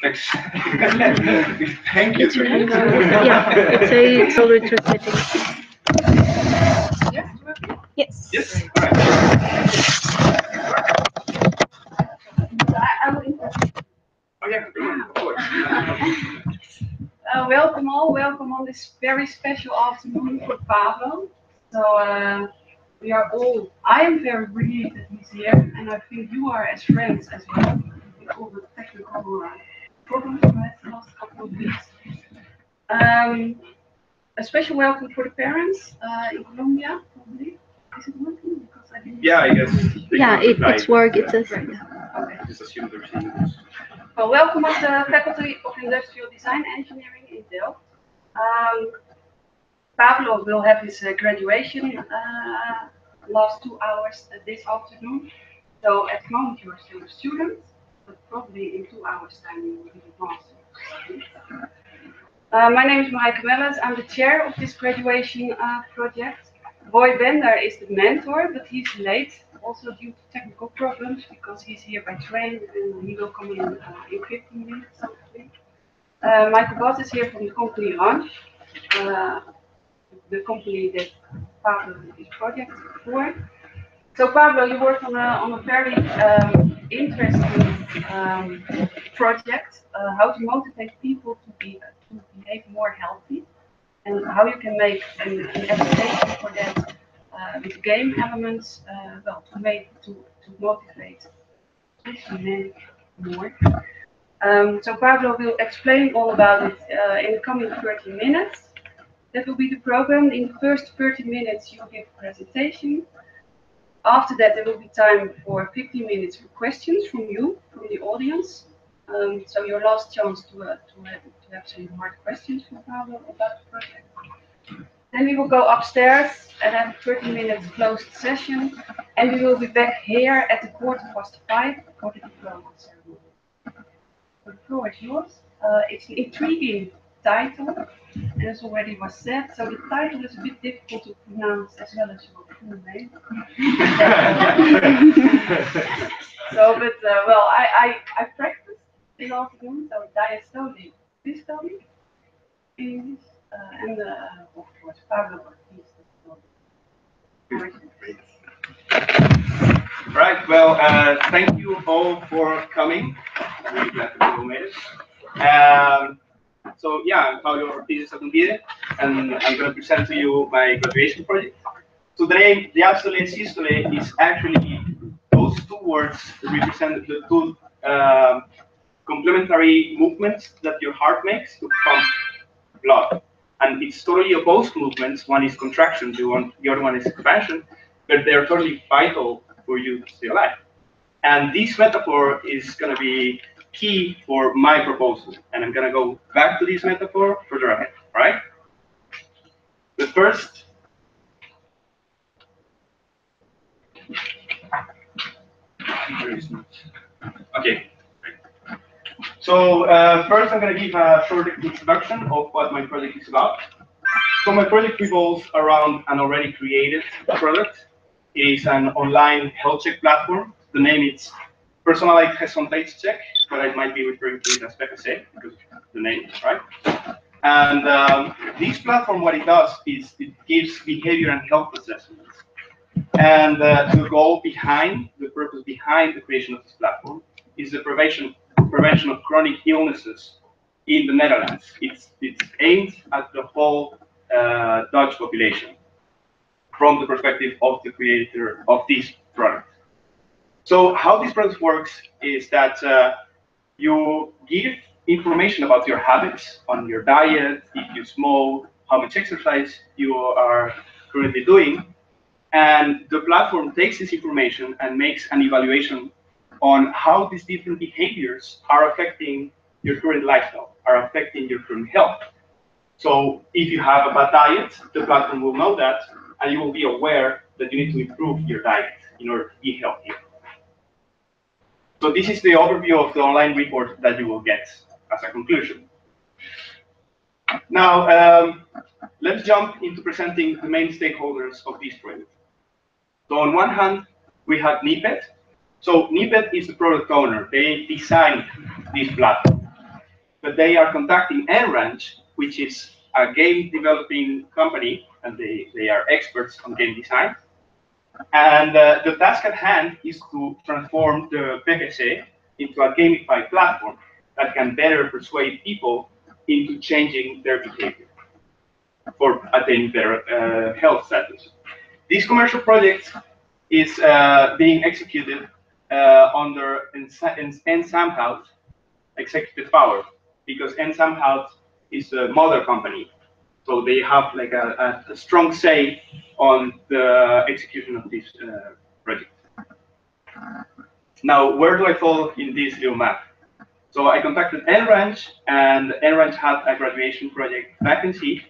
Thanks. Thank you. Yeah, it's already translating. Yes. Yes. All right. I will introduce. Oh yeah, of course. Welcome all, welcome on this very special afternoon for Pablo. So we are all, I am very relieved that he's here, and I think you are as friends as well, with all the technical problems we had the last couple of weeks. Um, a special welcome for the parents in Colombia, probably. Is it working? Because I didn't Yeah, I guess. Yeah, it's work. It says. Great. Yeah. Okay. Just assume they're seeing this. Well, welcome at the Faculty of Industrial Design Engineering in Delft. Pablo will have his graduation last 2 hours this afternoon. So at the moment you are still a student, but probably in 2 hours time you will be a master. My name is Maaike Welles. I'm the chair of this graduation project. Roy Bender is the mentor, but he's late, also due to technical problems, because he's here by train and he will come in 15 minutes, hopefully. Michael Boss is here from the company Ranch, the company that Pablo did this project for. So Pablo, you work on a very interesting project, how to motivate people to behave more healthy, and how you can make an application for that with game elements, well, to motivate men more. So Pablo will explain all about it in the coming 30 minutes. That will be the program. In the first 30 minutes, you give a presentation. After that, there will be time for 15 minutes for questions from you, from the audience. So your last chance to have some hard questions for Pablo about the project. Then we will go upstairs and have a 30 minutes closed session, and we will be back here at the 5:15 for the diploma ceremony. The floor is yours. It's an intriguing title, and as already was said, so the title is a bit difficult to pronounce as well as your full name. So, but well, I practiced in afternoon, so diastole, systole, English, and of course Pablo Right. Well, thank you all for coming. I'm really glad that you all made it. So yeah, I'm Pablo Ortiz Satungide, and I'm going to present to you my graduation project. So the name diastole and systole is actually those two words that represent the two complementary movements that your heart makes to pump blood. And it's totally opposed movements. One is contraction, the other one is expansion, but they're totally vital for you to stay alive. And this metaphor is going to be key for my proposal. And I'm going to go back to this metaphor further ahead, all right? But first, okay. So first I'm going to give a short introduction of what my project is about. So my project revolves around an already created product. It is an online health check platform. The name is Personalized Gesondheidscheck, Check, but I might be referring to it as PPC because the name, right? And this platform, what it does is it gives behavior and health assessments. And the goal behind, the purpose behind the creation of this platform is the prevention of chronic illnesses in the Netherlands. It's aimed at the whole Dutch population from the perspective of the creator of this product. So how this product works is that you give information about your habits, on your diet, if you smoke, how much exercise you are currently doing, and the platform takes this information and makes an evaluation on how these different behaviors are affecting your current lifestyle, are affecting your current health. So if you have a bad diet, the platform will know that, and you will be aware that you need to improve your diet in order to be healthier. So this is the overview of the online report that you will get as a conclusion. Now, let's jump into presenting the main stakeholders of this project. So on one hand, we have NIPET. So NIPET is the product owner. They designed this platform. but they are contacting Enrange, which is a game developing company, and they are experts on game design. And the task at hand is to transform the PPC into a gamified platform that can better persuade people into changing their behavior for attaining better health status. This commercial project is being executed under Ensam House executive power, because Ensam House is a mother company, so they have like a strong say on the execution of this project. Now, where do I fall in this little map? So I contacted Enrange, and Enrange had a graduation project vacancy,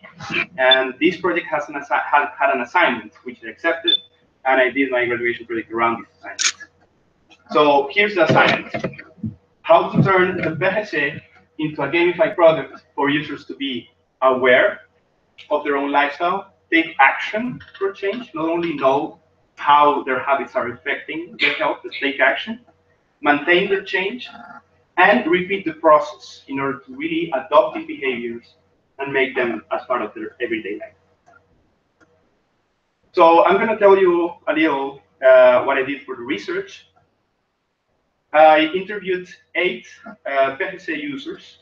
and this project has had an assignment which I accepted, and I did my graduation project around this assignment. So here's the assignment: how to turn the PGC into a gamified product for users to be aware of their own lifestyle, take action for change, not only know how their habits are affecting their health, but take action, maintain their change, and repeat the process in order to really adopt the behaviors and make them as part of their everyday life. So I'm going to tell you a little what I did for the research. I interviewed 8 PGC users,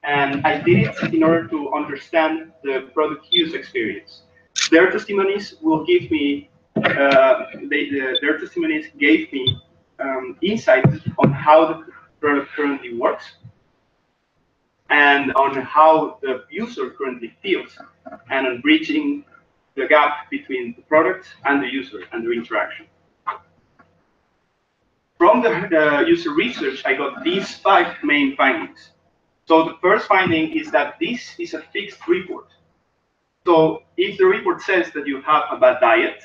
and I did it in order to understand the product use experience. Their testimonies will give me, their testimonies gave me insight on how the product currently works and on how the user currently feels, and on bridging the gap between the product and the user and their interaction. From the user research, I got these 5 main findings. So the first finding is that this is a fixed report. So if the report says that you have a bad diet,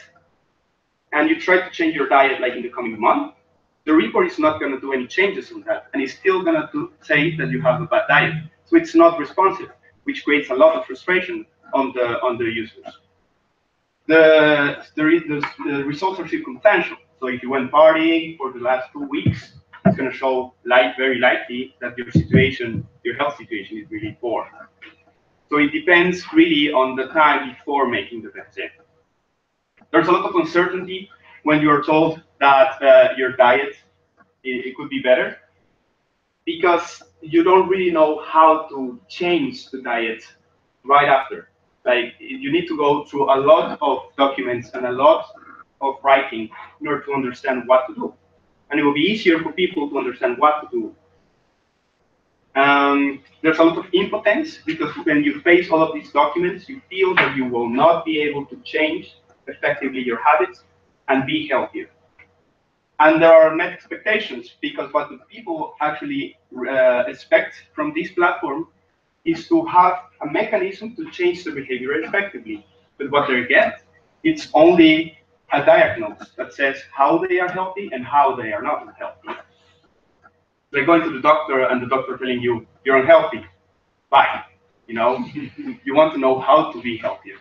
and you try to change your diet like in the coming month, the report is not going to do any changes on that, and it's still going to say that you have a bad diet. So it's not responsive, which creates a lot of frustration on the users. The results are circumstantial. So if you went partying for the last 2 weeks, it's going to show very likely that your situation, your health situation, is really poor. So it depends really on the time before making the vaccine. There's a lot of uncertainty when you are told that your diet it could be better, because you don't really know how to change the diet right after. Like, you need to go through a lot of documents and a lot of writing in order to understand what to do. And it will be easier for people to understand what to do. There's a lot of impotence, because when you face all of these documents, you feel that you will not be able to change effectively your habits and be healthier. And there are met expectations, because what the people actually expect from this platform is to have a mechanism to change the behavior effectively. But what they get, it's only a diagnosis that says how they are healthy and how they are not healthy. They're going to the doctor, and the doctor telling you, you're unhealthy. Bye. You know, you want to know how to be healthier.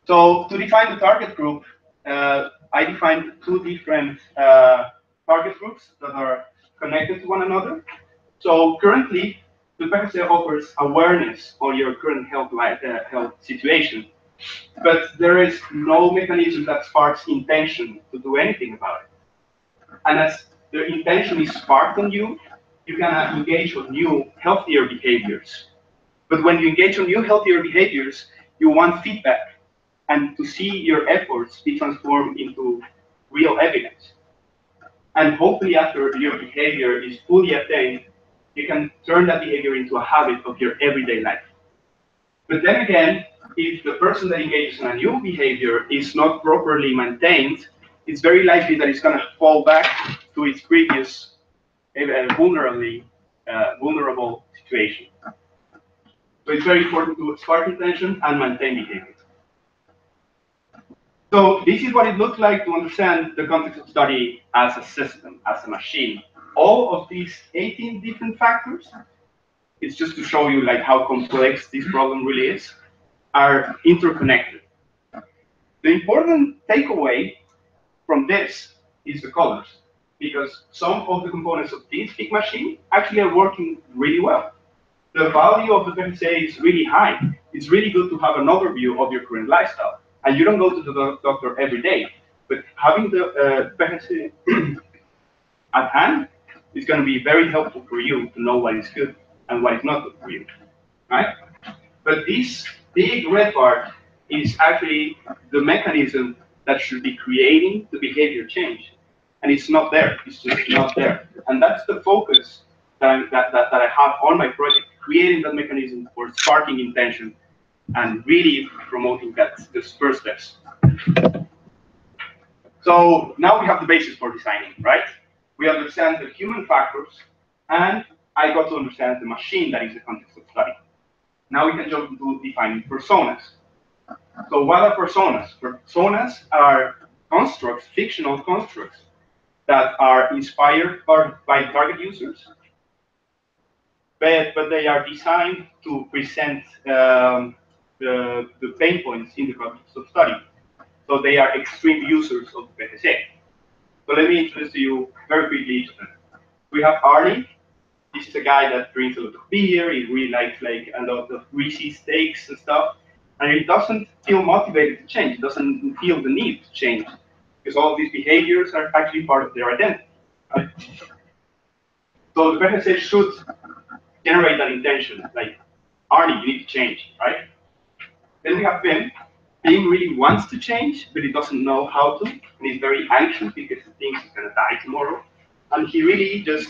So to define the target group, I defined 2 different target groups that are connected to one another. So currently, the PGC offers awareness on your current health situation, but there is no mechanism that sparks intention to do anything about it. And as the intention is sparked on you, you can engage on new, healthier behaviors. But when you engage on new, healthier behaviors, you want feedback and to see your efforts be transformed into real evidence. And hopefully, after your behavior is fully attained, you can turn that behavior into a habit of your everyday life. But then again, if the person that engages in a new behavior is not properly maintained, it's very likely that it's going to fall back to its previous vulnerable situation. So it's very important to spark intention and maintain behavior. So this is what it looks like to understand the context of study as a system, as a machine. All of these 18 different factors, it's just to show you like how complex this problem really is, are interconnected. The important takeaway from this is the colors. because some of the components of this big machine actually are working really well. The value of the PHSA is really high. It's really good to have an overview of your current lifestyle. And you don't go to the doctor every day, but having the PHSA at hand is going to be very helpful for you to know what is good and what is not good for you, right? But this big red part is actually the mechanism that should be creating the behavior change. And it's not there. It's just not there. And that's the focus that I have on my project, creating that mechanism for sparking intention and really promoting those first steps. So now we have the basis for designing, right? We understand the human factors, and I got to understand the machine that is the context of study. Now we can jump into defining personas. So what are personas? Personas are constructs, fictional constructs, that are inspired by target users, but they are designed to present the pain points in the context of study. So they are extreme users of the PHSA. So let me introduce to you very quickly each of them. We have Arnie. This is a guy that drinks a lot of beer. He really likes like a lot of greasy steaks and stuff. And he doesn't feel motivated to change. He doesn't feel the need to change because all of these behaviors are actually part of their identity. Right? So the PHSA should generate that intention, like, Arnie, you need to change, right? Then we have Pim. Pim really wants to change, but he doesn't know how to, and he's very anxious because he thinks he's gonna die tomorrow. And he really just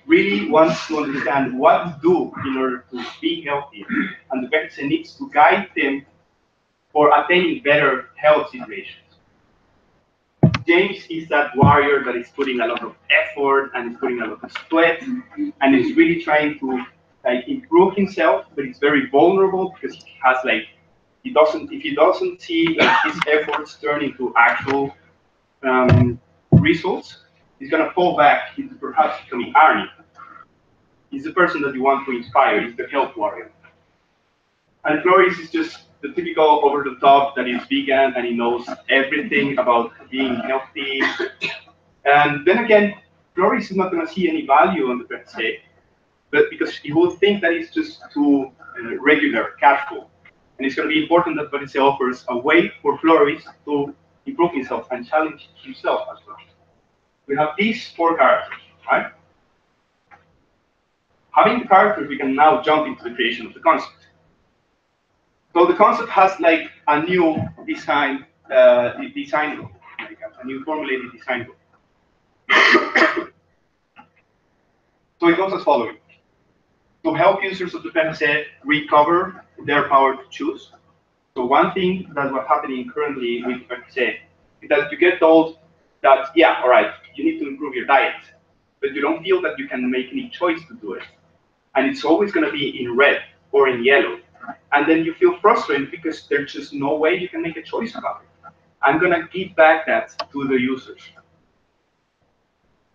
really wants to understand what to do in order to be healthy. And the PHSA needs to guide him for attaining better health situations. James is that warrior that is putting a lot of effort and is putting a lot of sweat and is really trying to like improve himself, but he's very vulnerable because he has like if he doesn't see like, his efforts turn into actual results, he's gonna fall back into perhaps becoming Arnie. He's the person that you want to inspire. He's the health warrior. And Floris is just the typical over-the-top that is vegan and he knows everything about being healthy. And then again, Floris is not going to see any value on the PHSA, but because he will think that it's just too regular, casual. And it's going to be important that PHSA offers a way for Floris to improve himself and challenge himself as well. We have these four characters, right? Having the characters, we can now jump into the creation of the concept. So the concept has like a new design goal, like a new formulated design goal. So it goes as following. To help users of the PHSA recover their power to choose. So one thing that was happening currently with the PHSA is that you get told that, yeah, all right, you need to improve your diet, but you don't feel that you can make any choice to do it. And it's always going to be in red or in yellow. And then you feel frustrated because there's just no way you can make a choice about it. I'm going to give back that to the users.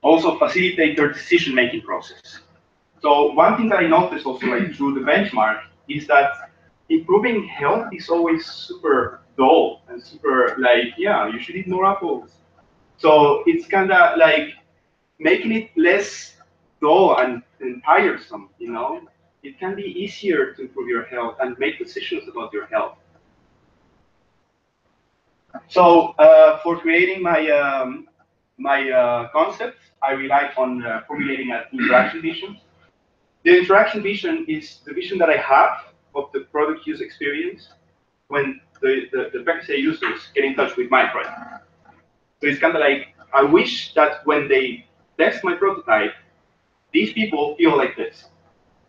Also facilitate their decision-making process. So one thing that I noticed also like through the benchmark is that improving health is always super dull and super like, yeah, you should eat more apples. So it's kind of like making it less dull and tiresome, you know? It can be easier to improve your health and make decisions about your health. So for creating my concept, I relied on formulating an interaction vision. The interaction vision is the vision that I have of the product use experience when the PHSA users get in touch with my product. So it's kind of like, I wish that when they test my prototype, these people feel like this.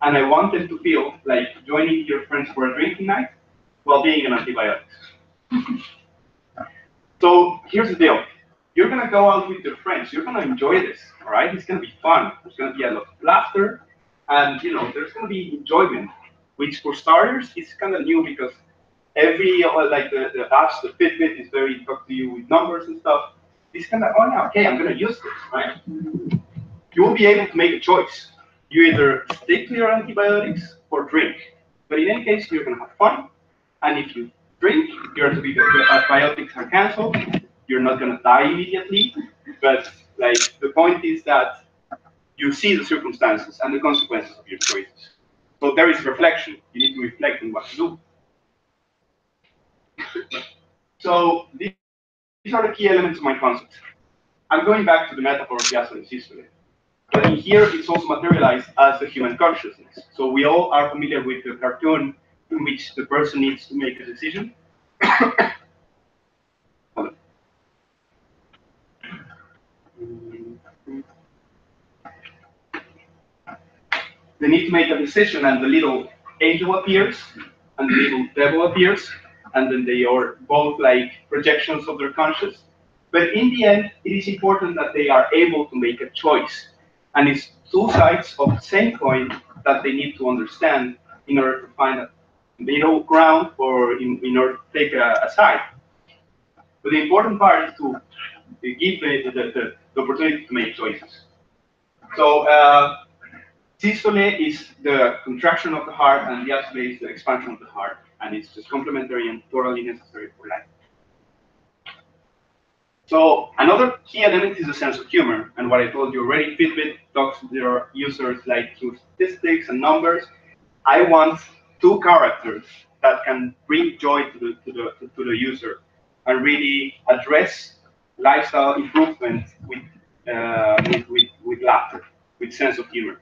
And I want them to feel like joining your friends for a drinking night while being on antibiotics. So here's the deal. You're going to go out with your friends. You're going to enjoy this, all right? It's going to be fun. There's going to be a lot of laughter. And, you know, there's going to be enjoyment, which for starters is kind of new because every, like the apps, the Fitbit is very talk to you with numbers and stuff. It's kind of, oh, yeah, okay, I'm going to use this, right? You will be able to make a choice. You either stick to your antibiotics or drink. But in any case, you're going to have fun. And if you drink, your antibiotics are canceled. You're not going to die immediately. But Like the point is that you see the circumstances and the consequences of your choices. So there is reflection. You need to reflect on what to do. So these are the key elements of my concept. I'm going back to the metaphor of Yasser system. But in here, it's also materialized as the human consciousness. So we all are familiar with the cartoon in which the person needs to make a decision. They need to make a decision, and the little angel appears, and the little devil appears, and then they are both like projections of their conscious. But in the end, it is important that they are able to make a choice. And it's two sides of the same coin that they need to understand in order to find a middle ground or in order to take a side. But the important part is to give the opportunity to make choices. So systole is the contraction of the heart, and diastole is the expansion of the heart, and it's just complementary and totally necessary for life. So another key element is the sense of humor, and what I told you already, Fitbit talks to their users like through statistics and numbers. I want two characters that can bring joy to the user and really address lifestyle improvement with laughter, with sense of humor.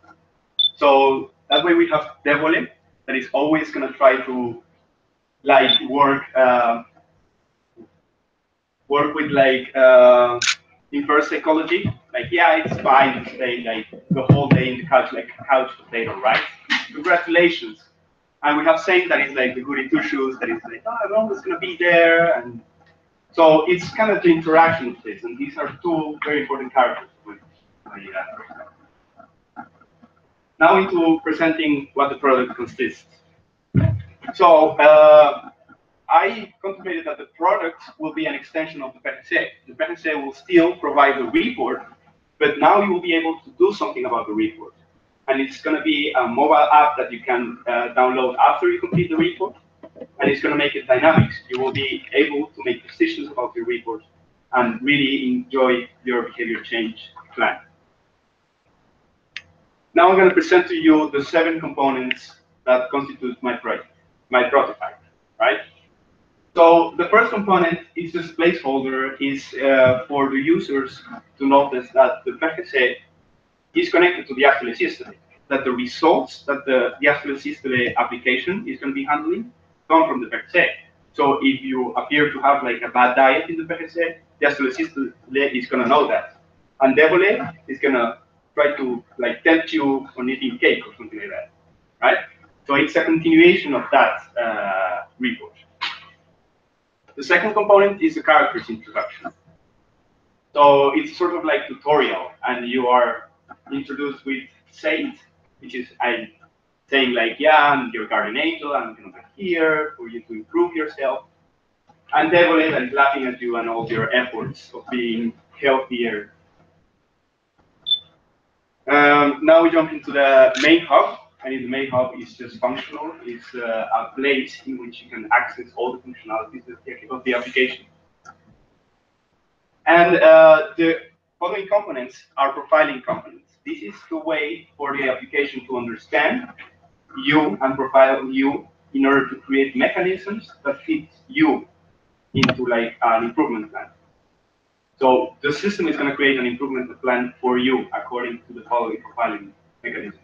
So that way we have Devole that is always going to try to like work with like inverse psychology. Like, yeah, it's fine to stay like the whole day in the couch like a couch potato, right? Congratulations. And we have saying that it's like the goody two shoes, that it's like, oh, I'm always gonna be there. And so it's kind of the interaction of this, and these are two very important characters. Now into presenting what the product consists. So I contemplated that the product will be an extension of the PGC. The PGC will still provide the report, but now you will be able to do something about the report. And it's going to be a mobile app that you can download after you complete the report, and it's going to make it dynamic. You will be able to make decisions about your report and really enjoy your behavior change plan. Now I'm going to present to you the 7 components that constitute my project, my prototype, right? So the first component is this placeholder is for the users to notice that the PGC is connected to the actual system, that the results that the actual system application is going to be handling come from the PGC. So if you appear to have like a bad diet in the PGC, the actual system is going to know that. And Devole is going to try to like tempt you on eating cake or something like that, right? So it's a continuation of that report. The second component is the character's introduction. So it's sort of like tutorial, and you are introduced with Saint, which is I'm saying like, yeah, I'm your guardian angel, I'm going to be here for you to improve yourself. And Devole that is laughing at you and all your efforts of being healthier. Now we jump into the main hub, and in the main hub is just functional. It's a place in which you can access all the functionalities of the application. And the following components are profiling components. This is the way for the application to understand you and profile you in order to create mechanisms that fit you into like an improvement plan. So the system is going to create an improvement plan for you according to the following profiling mechanisms.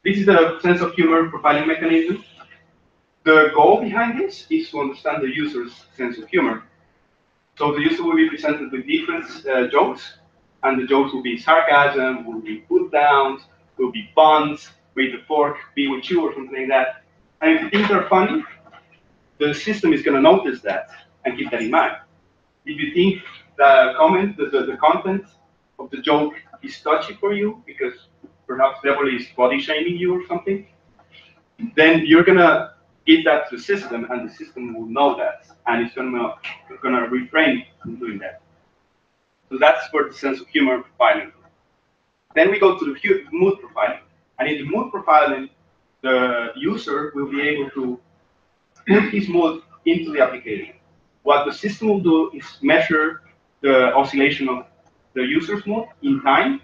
This is the sense of humor profiling mechanism. The goal behind this is to understand the user's sense of humor. So the user will be presented with different jokes, and the jokes will be sarcasm, will be put downs, will be puns, may the fork be with you or something like that. And if things are funny, the system is going to notice that and keep that in mind. If you think the content of the joke is touchy for you because perhaps Devil is body shaming you or something, then you're gonna give that to the system, and the system will know that, and it's gonna refrain from doing that. So that's for the sense of humor profiling. Then we go to the mood profiling, and in the mood profiling, the user will be able to put his mood into the application. What the system will do is measure the oscillation of the user's mood in time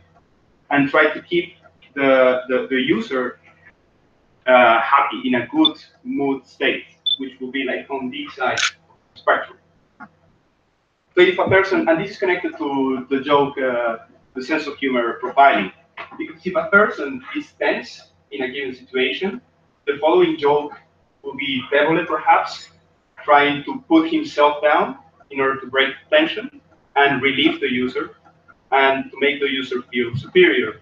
and try to keep the user happy in a good mood state, which will be like on this side of the spectrum. So if a person, and this is connected to the joke, the sense of humor profiling, because if a person is tense in a given situation, the following joke will be Beverly perhaps trying to put himself down in order to break tension and relieve the user and to make the user feel superior.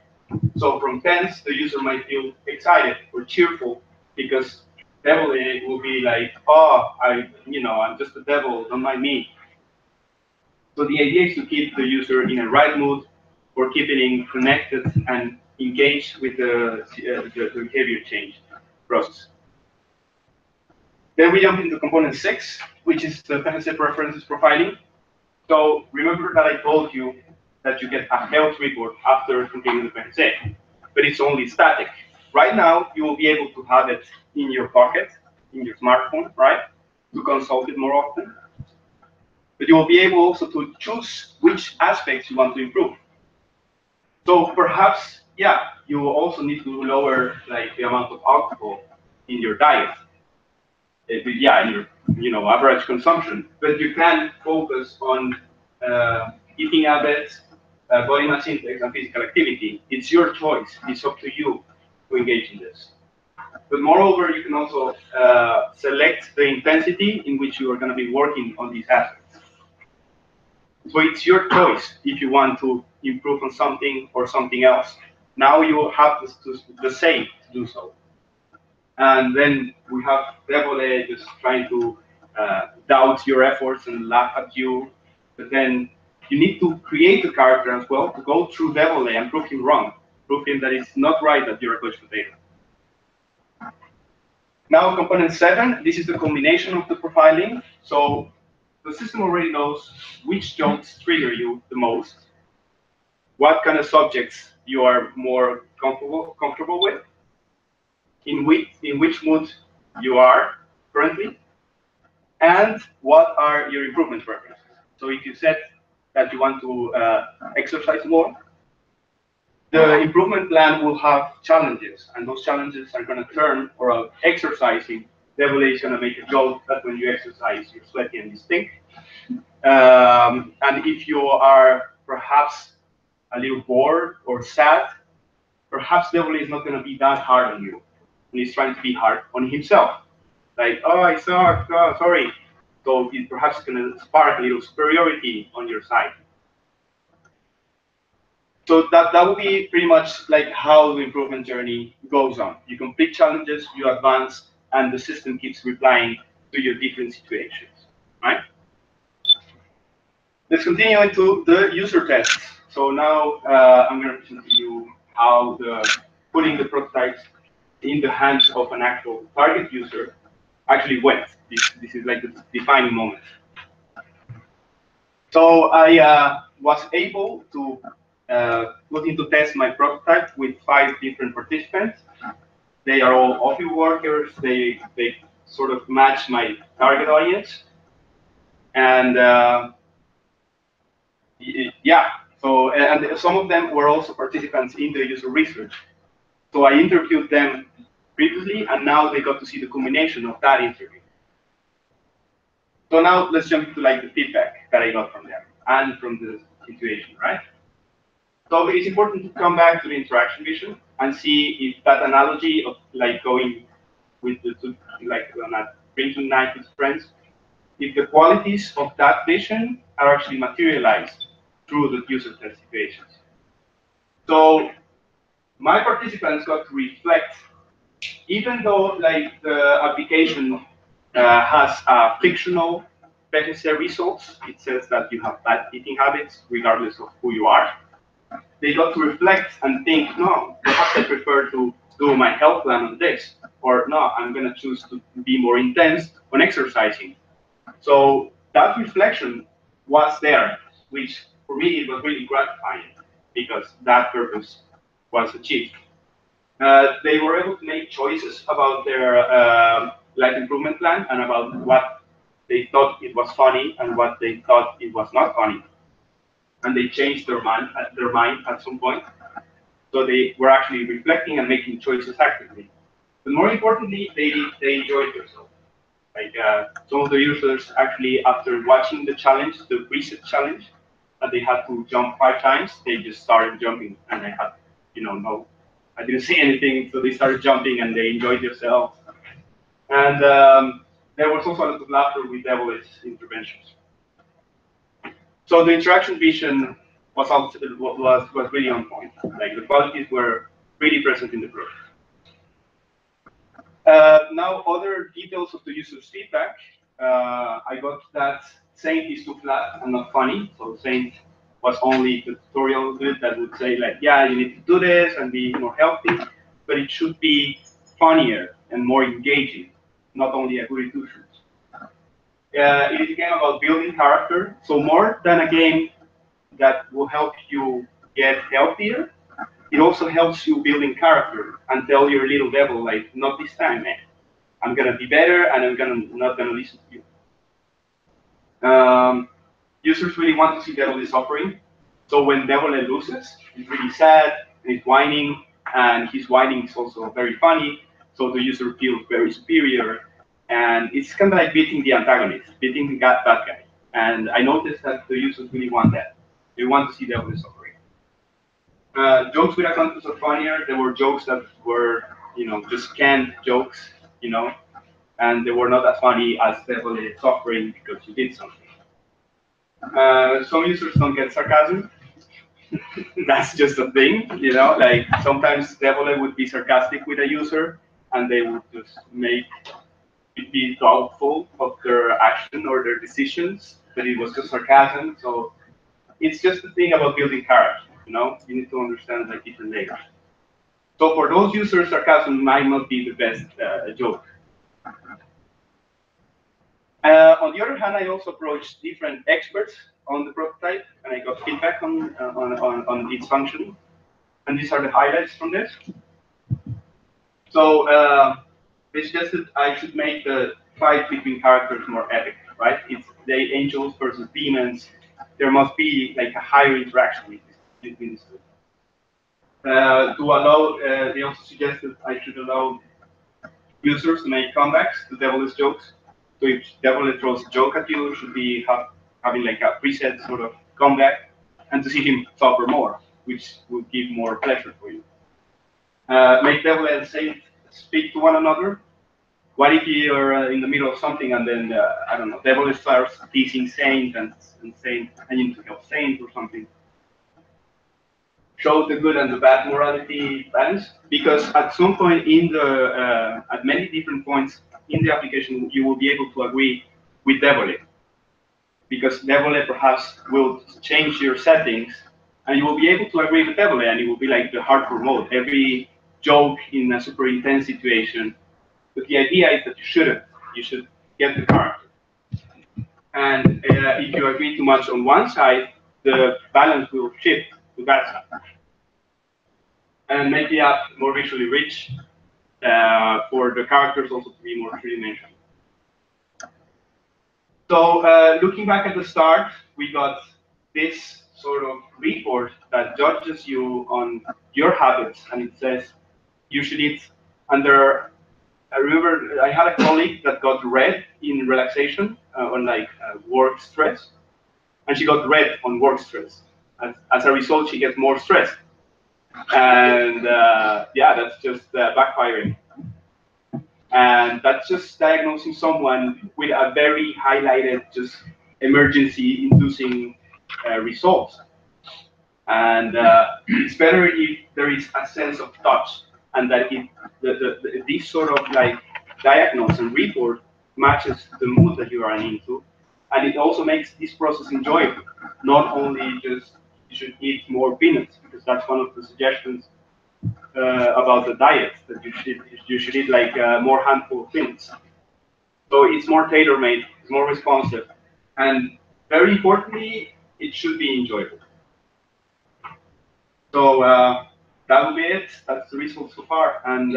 So from tense, the user might feel excited or cheerful because Beverly will be like, oh, I'm just a devil, don't mind me. So the idea is to keep the user in a right mood for keeping connected and engaged with the behavior change process. Then we jump into component 6, which is the fantasy preferences profiling. So remember that I told you that you get a health report after completing the fantasy, but it's only static. Right now, you will be able to have it in your pocket, in your smartphone, right, to consult it more often. But you will be able also to choose which aspects you want to improve. So perhaps, yeah, you will also need to lower like the amount of alcohol in your diet. Yeah, in your average consumption. But you can focus on eating habits, body mass index, and physical activity. It's your choice. It's up to you to engage in this. But moreover, you can also select the intensity in which you are going to be working on these aspects. So it's your choice if you want to improve on something or something else. Now you have the say to do so. And then we have Devole just trying to doubt your efforts and laugh at you. But then you need to create a character as well to go through Devole and prove him wrong, prove him that it's not right that you're a coach potato. Now component 7, this is the combination of the profiling. So the system already knows which jokes trigger you the most, what kind of subjects you are more comfortable with, in which mood you are currently, and what are your improvement preferences. So if you said that you want to exercise more, the improvement plan will have challenges, and those challenges are going to turn for exercising. Devil is going to make a joke that when you exercise, you're sweaty and you stink. And if you are perhaps a little bored or sad, perhaps Devil is not going to be that hard on you. And he's trying to be hard on himself. Like, oh, I suck, oh, sorry. So it perhaps going to spark a little superiority on your side. So that will be pretty much like how the improvement journey goes on. You complete challenges, you advance, and the system keeps replying to your different situations, right? Let's continue into the user tests. So now I'm going to present to you how putting the prototypes in the hands of an actual target user actually went. This is like the defining moment. So I was able to put into test my prototype with 5 different participants. They are all office workers. They sort of match my target audience. And yeah, so and some of them were also participants in the user research. So I interviewed them previously, and now they got to see the combination of that interview. So now let's jump into like the feedback that I got from them and from the situation, right? So it's important to come back to the interaction vision and see if that analogy of like going with like on a drinking night with friends, if the qualities of that vision are actually materialized through the user test situations. So my participants got to reflect, even though like the application has fictional PHC results, it says that you have bad eating habits regardless of who you are. They got to reflect and think, no, perhaps I prefer to do my health plan on this, or no, I'm going to choose to be more intense on exercising. So that reflection was there, which for me it was really gratifying because that purpose was achieved. They were able to make choices about their life improvement plan and about what they thought it was funny and what they thought it was not funny. and they changed their mind at some point. So they were actually reflecting and making choices actively. But more importantly, they enjoyed themselves. Like some of the users actually, after watching the challenge, the reset challenge, that they had to jump 5 times, they just started jumping, and I had, no, I didn't see anything, so they started jumping and they enjoyed themselves. And there was also a lot of laughter with devilish interventions. So the interaction vision was really on point. Like the qualities were really present in the project. Now, other details of the user's feedback. I got that Saint is too flat and not funny. So Saint was only the tutorial good that would say like, yeah, you need to do this and be more healthy, but it should be funnier and more engaging, not only a goody two shoes. It is a game about building character. So more than a game that will help you get healthier, it also helps you building character and tell your little devil like, not this time, man. I'm gonna be better, and not gonna listen to you. Users really want to see Devil is suffering. So when Devil loses, he's really sad and he's whining, and his whining is also very funny. So the user feels very superior, and it's kind of like beating the antagonist, beating the bad guy. And I noticed that the users really want that. They want to see Devil is suffering. Jokes with a context are funnier. There were jokes that were, just canned jokes, and they were not as funny as Devil is suffering because you did something. Some users don't get sarcasm. That's just a thing, like sometimes Devil would be sarcastic with a user and they would just make it be doubtful of their action or their decisions, but it was just sarcasm. So it's just the thing about building character, you need to understand like different layers. So for those users, sarcasm might not be the best joke. On the other hand, I also approached different experts on the prototype, and I got feedback on its functioning. And these are the highlights from this. So they suggested I should make the fight between characters more epic, right? It's the angels versus demons. There must be like a higher interaction between these two. To allow, they also suggested I should allow users to make comebacks to devilish jokes. So if Devil throws a joke at you, should be having like a preset sort of comeback, and to see him suffer more, which would give more pleasure for you. Make Devil and Saint speak to one another. What if you're in the middle of something and then I don't know, Devil starts teasing Saint and Saint, I need to help Saint or something. Show the good and the bad morality balance, because at some point in the at many different points in the application you will be able to agree with Devole, because Devole perhaps will change your settings and you will be able to agree with Devole, and it will be like the hardcore mode, every joke in a super intense situation. But the idea is that you should get the character, and if you agree too much on one side, the balance will shift to that side. And make the app more visually rich, for the characters also to be more three-dimensional. So looking back at the start, we got this sort of report that judges you on your habits, and it says you should eat under. I remember I had a colleague that got red in relaxation on like work stress, and she got red on work stress. As a result, she gets more stressed. And yeah, that's just backfiring. And that's just diagnosing someone with a very highlighted, just emergency-inducing results. And it's better if there is a sense of touch, and that this sort of like diagnose and report matches the mood that you are into, and it also makes this process enjoyable. Not only just you should eat more peanuts, because that's one of the suggestions about the diet, that you should eat like more handful of things. So it's more tailor-made, it's more responsive, and very importantly, it should be enjoyable. So that will be it. That's the result so far. And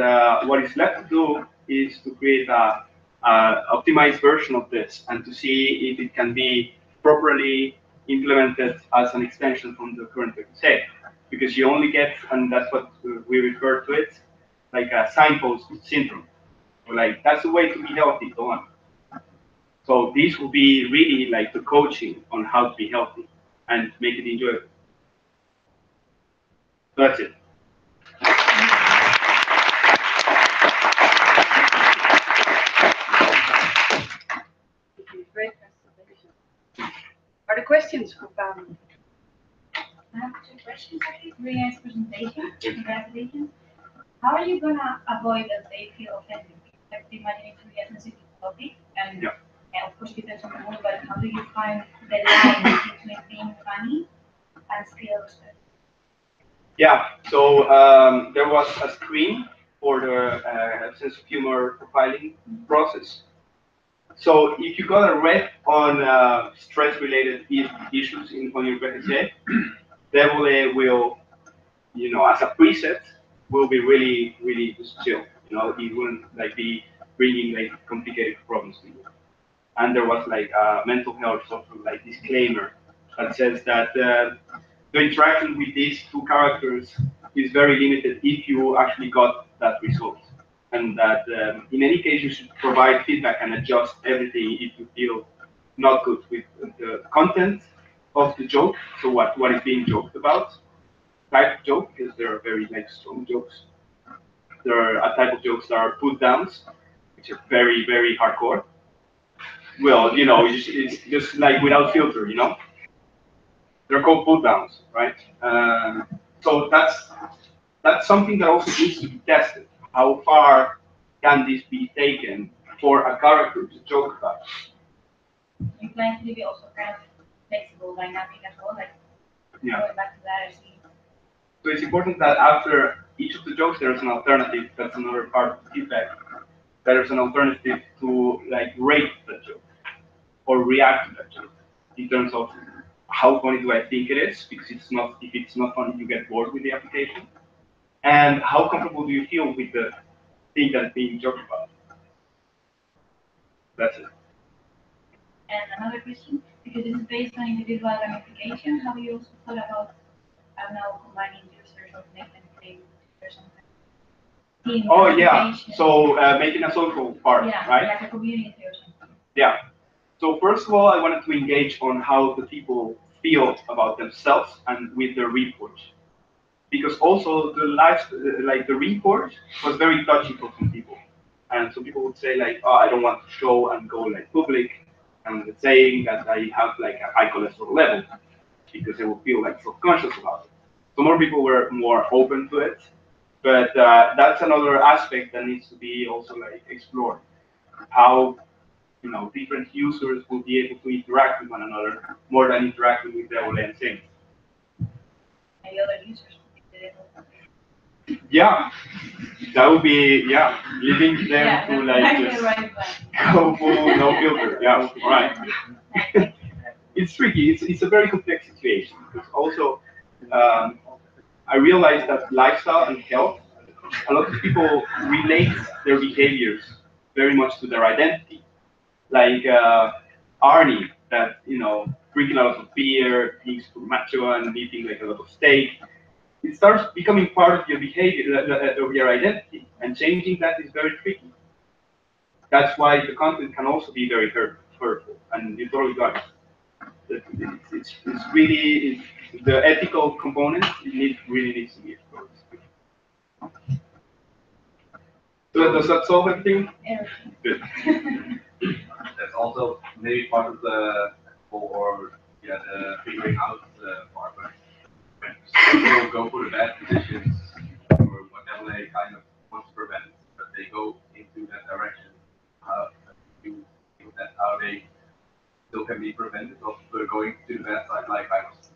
what is left to do is to create a optimized version of this and to see if it can be properly implemented as an extension from the current say, because you only get, and that's what we refer to it, like a signpost syndrome. Like that's the way to be healthy, go on. So this will be really like the coaching on how to be healthy and make it enjoyable. So that's it. Great presentation. Are there questions for Pablo? I have two questions actually. Really nice presentation. Congratulations. How are you gonna avoid that they feel offended? Like imagine it's really a sensitive topic and Yeah. of course it depends on the mood, but how do you find the line between being funny and still respect? Yeah, so there was a screen for the sense of humor profiling process. So if you got a red on stress-related issues on your BHC, Devil A will, as a preset, will be really, really just chill. He wouldn't like be bringing like complicated problems to you. And there was like a mental health sort of like disclaimer that says that the interaction with these two characters is very limited if you actually got that result. And that in any case, you should provide feedback and adjust everything if you feel not good with the content of the joke. So what is being joked about? Type of joke, because there are very like strong jokes. There are a type of jokes that are put downs, which are very, very hardcore. Well, it's just like without filter. They're called put downs, right? So that's something that also needs to be tested. How far can this be taken for a character to joke about? You plan to be also kind of flexible, dynamic as well, like Yeah. going back to that I see. So it's important that after each of the jokes, there's an alternative. That's another part of the feedback. There's an alternative to like rate the joke or react to that joke in terms of how funny do I think it is? Because it's not. If it's not funny, you get bored with the application. And how comfortable do you feel with the thing that's being joked about? That's it. And another question, because it's based on individual gamification, have you also thought about, I don't know, combining users or make them play with users and team Oh yeah. gamification? So making a social part, Yeah, right? like a community or something. Yeah. So first of all, I wanted to engage on how the people feel about themselves and with their report, because also the like the report was very touchy for some people, and some people would say like, oh, I don't want to show and go like public, and saying that I have like a high cholesterol level because they will feel like self-conscious about it. So more people were more open to it, but that's another aspect that needs to be also like explored. How different users will be able to interact with one another more than interacting with their own things. Maybe other users. Yeah, that would be leading them Yeah, to that's like exactly just right plan. go full no filter. Yeah, right. It's tricky. It's a very complex situation because also I realized that lifestyle and health, a lot of people relate their behaviors very much to their identity. Like Arnie, that drinking a lot of beer, being super macho, and eating like a lot of steak. It starts becoming part of your behavior, of your identity, and changing that is very tricky. That's why the content can also be very hurtful, and you totally got it. It's really the ethical component. Really needs to be explored. So does that solve everything? Everything. Good. That's also maybe part of the or the figuring out part. But when people go for the bad positions or whatever they kind of want to prevent, but they go into that direction. How you think that how they still can be prevented of going to the bad side? Like I was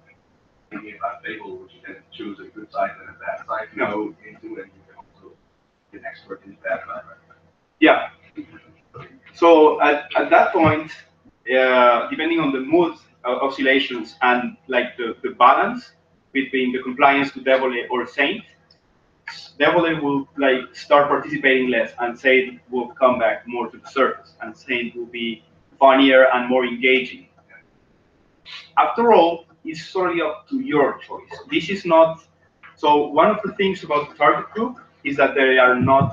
thinking about Fable, which you can choose a good side and a bad side to go into, and you can also be an expert in the bad side. Yeah. So at that point, depending on the mood oscillations and like the balance between the compliance to Devil or Saint, Devil will like start participating less, and Saint will come back more to the surface, and Saint will be funnier and more engaging. After all, it's solely up to your choice. This is not. So one of the things about the target group is that they are not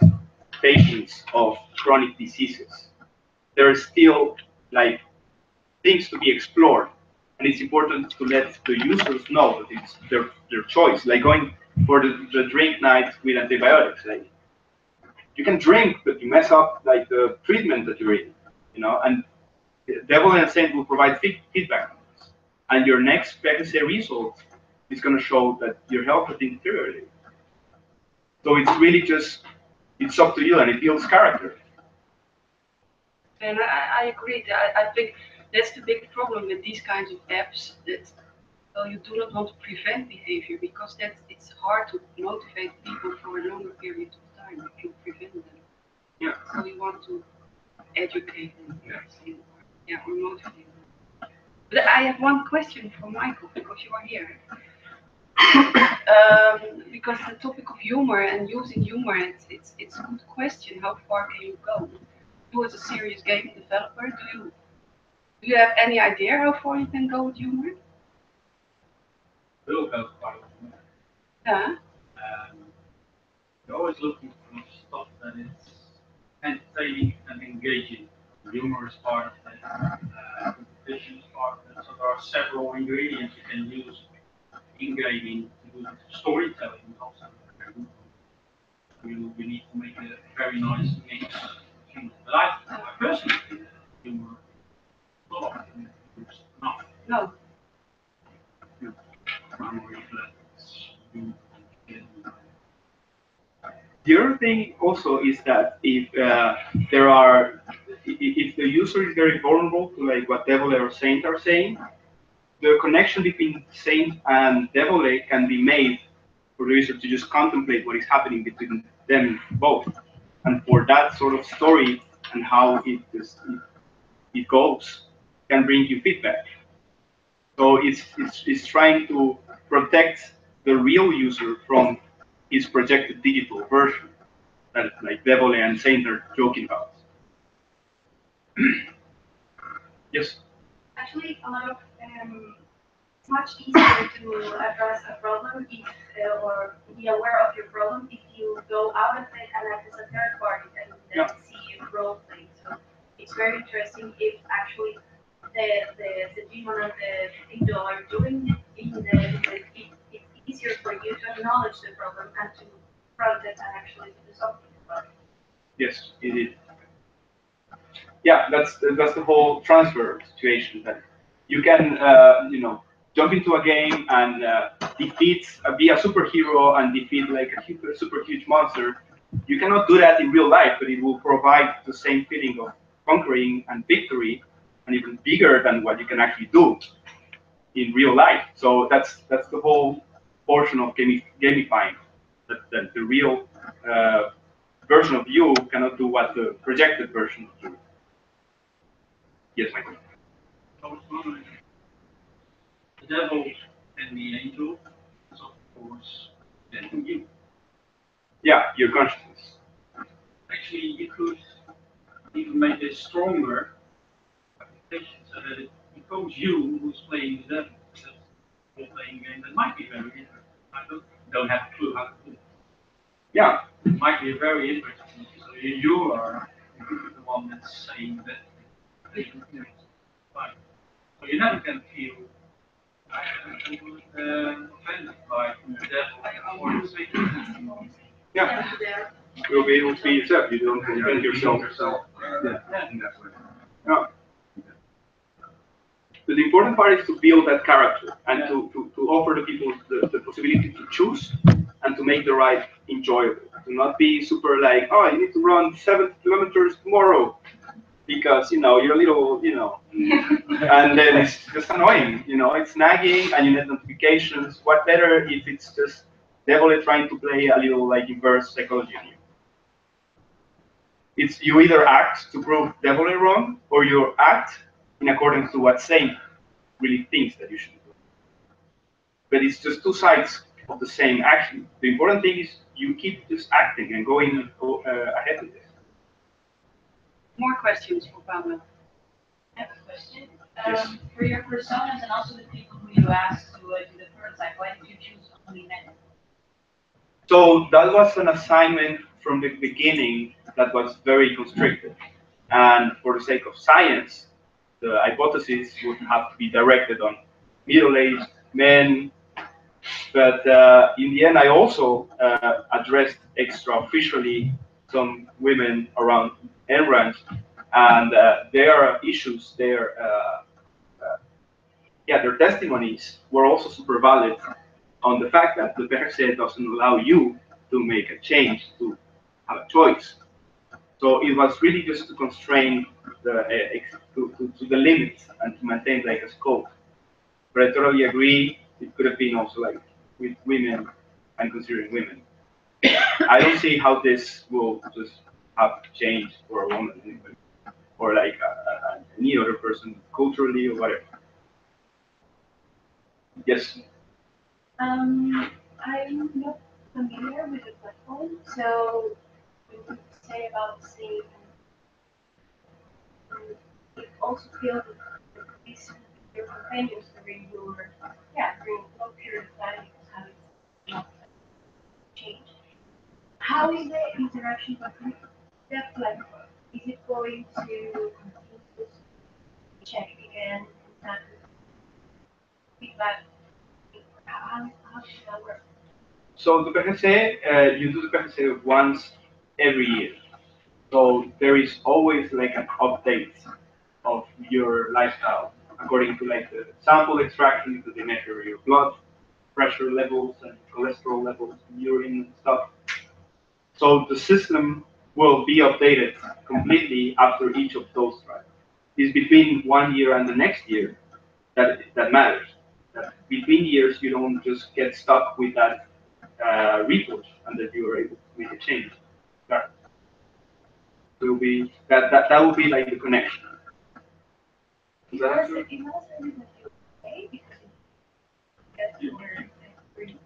patients of chronic diseases. There are still like things to be explored, and it's important to let the users know that it's their choice. Like going for the drink night with antibiotics. Like you can drink, but you mess up like the treatment that you're in, and Devil and Saint will provide feedback on this. And your next PSA result is going to show that your health has deteriorated. So it's really just, it's up to you, and it builds character. And I agree. I think that's the big problem with these kinds of apps, that well, you do not want to prevent behavior, because it's hard to motivate people for a longer period of time if you prevent them. Yeah. So you want to educate them, or motivate them. But I have one question for Michael, because you are here. Because the topic of humor and using humor, it's a good question. How far can you go? You as a serious game developer, do you have any idea how far you can go with humor? Will go quite a lot. Yeah. You're always looking for stuff that is entertaining and engaging. Humor is part of that. Competition is part of that. So there are several ingredients you can use in gaming to do storytelling. Is also very good. You need to make a very nice mix. But I personally think that humor not often improves enough. No. I'm really glad you get The other thing also is that if there are, if the user is very vulnerable to like what Devil or Saint are saying, the connection between Saint and Devil can be made for the user to just contemplate what is happening between them both, and for that sort of story and how it goes can bring you feedback. So it's trying to protect the real user from his projected digital version that like Devil and Saint are joking about. Yes. Actually, a lot of it's much easier to address a problem if or be aware of your problem if you go out of it and act as a third party and then see you role play. So it's very interesting if actually the demon and the angel are doing it it's easier for you to acknowledge the problem and to confront it and actually do something about it. Yes, it is. Yeah, that's the whole transfer situation. That you can jump into a game and be a superhero and defeat like a super huge monster. You cannot do that in real life, but it will provide the same feeling of conquering and victory, and even bigger than what you can actually do in real life. So that's the whole portion of gamifying. That the real version of you cannot do what the projected version of you. Yes, Michael. the devil and the angel is of course then you. Yeah, your consciousness. Actually, you could even make this stronger application so that it becomes you who's playing the devil. That's you're playing a game that might be very interesting. I don't have a clue how to do it. Yeah. It might be very interesting. So you are the one that's saying that. Fine. So you never can feel offended by the devil or the Satan. Yeah. You'll be able to be yourself. You don't defend yourself. Yeah. But the important part is to build that character and to offer the people the possibility to choose and to make the ride enjoyable. To not be super like, oh, you need to run 7 kilometers tomorrow because you're a little, and then it's just annoying. It's nagging and you need notifications. What better if it's just Devil trying to play a little like inverse psychology on you? It's you either act to prove Devil wrong or you act in accordance to what Saint really thinks that you should do. But it's just two sides of the same action. The important thing is you keep just acting and going ahead with this. More questions for Pablo. I have a question. Yes. For your personas and also the people who you asked to do the prototype, why did you choose only men? So that was an assignment from the beginning that was very constricted. And for the sake of science, the hypothesis would have to be directed on middle-aged men. But in the end, I also addressed extra-officially some women around NRANs, and their issues, their testimonies were also super valid on the fact that the PRC doesn't allow you to make a change, to have a choice. So it was really just to constrain to the limits and to maintain like a scope. But I totally agree. It could have been also like with women and considering women. I don't see how this will just have changed for a woman anyway, or like any other person culturally or whatever. Yes. I'm not familiar with the platform, so we would say about saying it also feels that these your companions during during a long period of time have not changed. How is the interaction with that platform? Is it going to continue check again and feedback? How should that work? So the PGC, you do the PGC once every year. So there is always like an update of your lifestyle according to like the sample extraction because they measure your blood pressure levels and cholesterol levels, urine and stuff. So the system will be updated completely after each of those trials. It's between 1 year and the next year that matters. That between years you don't just get stuck with that report and that you are able to make a change. That will be that will be like the connection. Is that accurate? It was really that you pay because you get your free.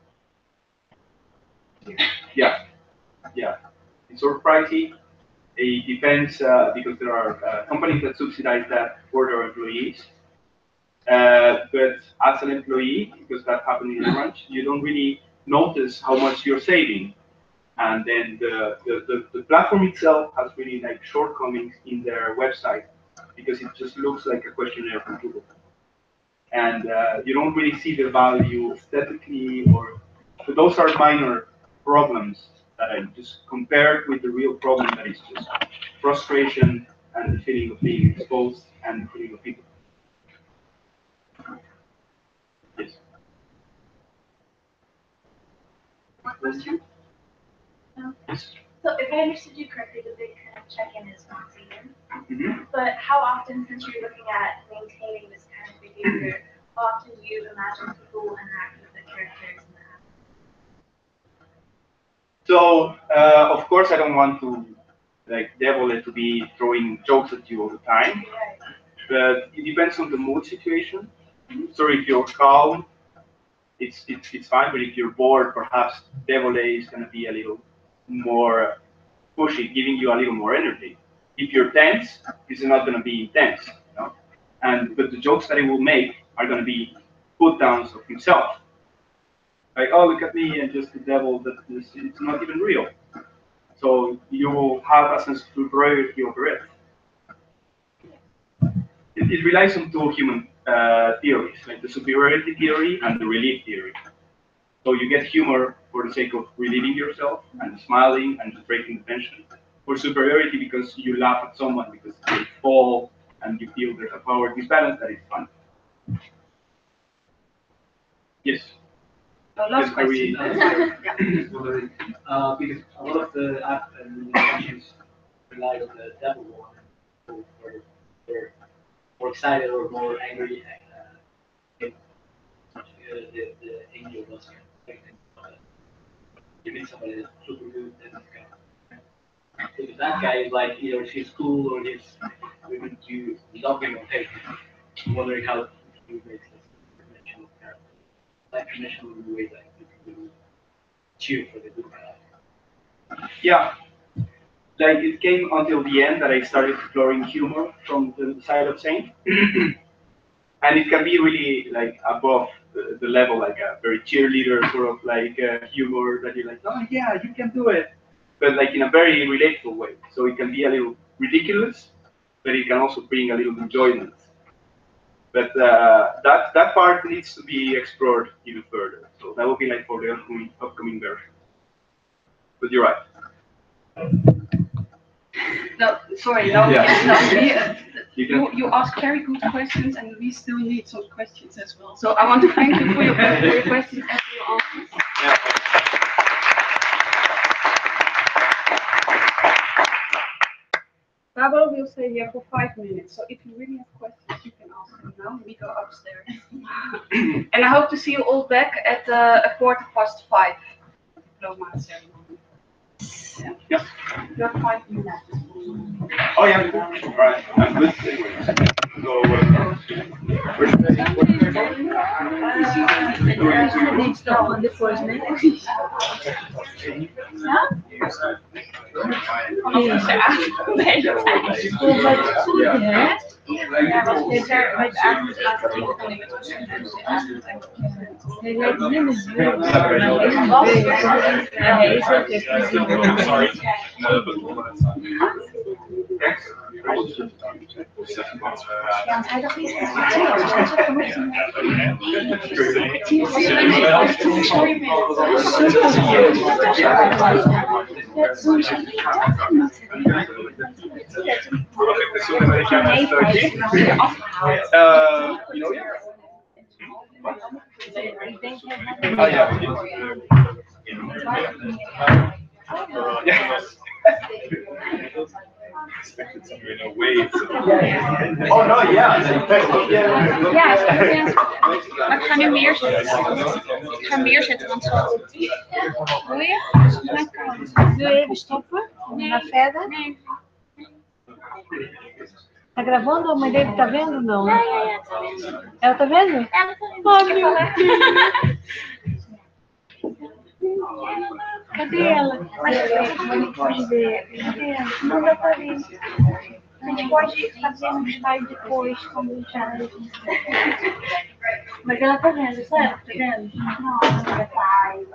Yeah, yeah. It's sort of pricey. It depends because there are companies that subsidize that for their employees. But as an employee, because that happened in the branch, you don't really notice how much you're saving. And then the platform itself has really like shortcomings in their website because it just looks like a questionnaire from Google. And you don't really see the value aesthetically or so those are minor problems that I just compared with the real problem that is just frustration and the feeling of being exposed and the feeling of people. Yes. One question. Yes. So if I understood you correctly, the big kind of check-in is once a year. Mm-hmm. But how often, since you're looking at maintaining this kind of behavior, how often do you imagine people will interact with the characters in the app? So of course I don't want to like devil it to be throwing jokes at you all the time, Right. but it depends on the mood situation. So if you're calm, it's fine. But if you're bored, perhaps devil is going to be a little more pushy, giving you a little more energy. If you're tense, it's not going to be intense, you know. And but the jokes that it will make are going to be put downs of himself. Like, oh, look at me, and just the devil that this, it's not even real. So you will have a sense of superiority over it. It relies on two human theories, like the superiority theory and the relief theory. So you get humor for the sake of relieving yourself and smiling and just breaking the tension. For superiority because you laugh at someone because they fall and you feel there's a power disbalance that is fun. Yes. Last question. Yeah. Just wondering, because a lot of the app and functions rely on the devil one, people were more excited or more angry, and the angel was kind of affecting. You meet somebody that's super good, then it's kind of because that guy is like either she's cool or he's maybe you love him or hate him. I'm wondering how you make this dimensional character, like dimensional in the way that you cheer for the good guy. Yeah. Like it came until the end that I started exploring humor from the side of Saint. and it can be really like above the level, like a very cheerleader sort of like humor that you're like, oh yeah, you can do it, but like in a very relatable way. So it can be a little ridiculous, but it can also bring a little enjoyment. But that part needs to be explored even further. So that will be like for the upcoming version. But you're right. No, sorry, no, Yeah. no, You you ask very good questions, and we still need some questions as well. So I want to thank you for your questions and for your answers. Yeah. Pablo will stay here for 5 minutes, so if you really have questions, you can ask him now. We go upstairs. And I hope to see you all back at 5:15. Diploma ceremony. Yeah. You have 5 minutes. Oh yeah. All right. I'm good. So where should I Depois, né? You know, yeah. Oh yeah. Yeah. Oh no, yeah. Ja, maar ik ga nu meer zetten. Ik ga meer zetten, want zo. Wil je? Wil je even stoppen? Nee. Ga verder? Nee. Tá gravando? A mãe dele tá vendo ou não? Ja, tá vendo. Ela tá vendo? Ela tá vendo. Oh, meu Deus. Cadê ela? Mas como não pode ver? Cadê ela? Não dá pra ver. A gente pode fazer um slide depois, quando já. Mas ela tá vendo, certo? Tá vendo? Nossa, pai.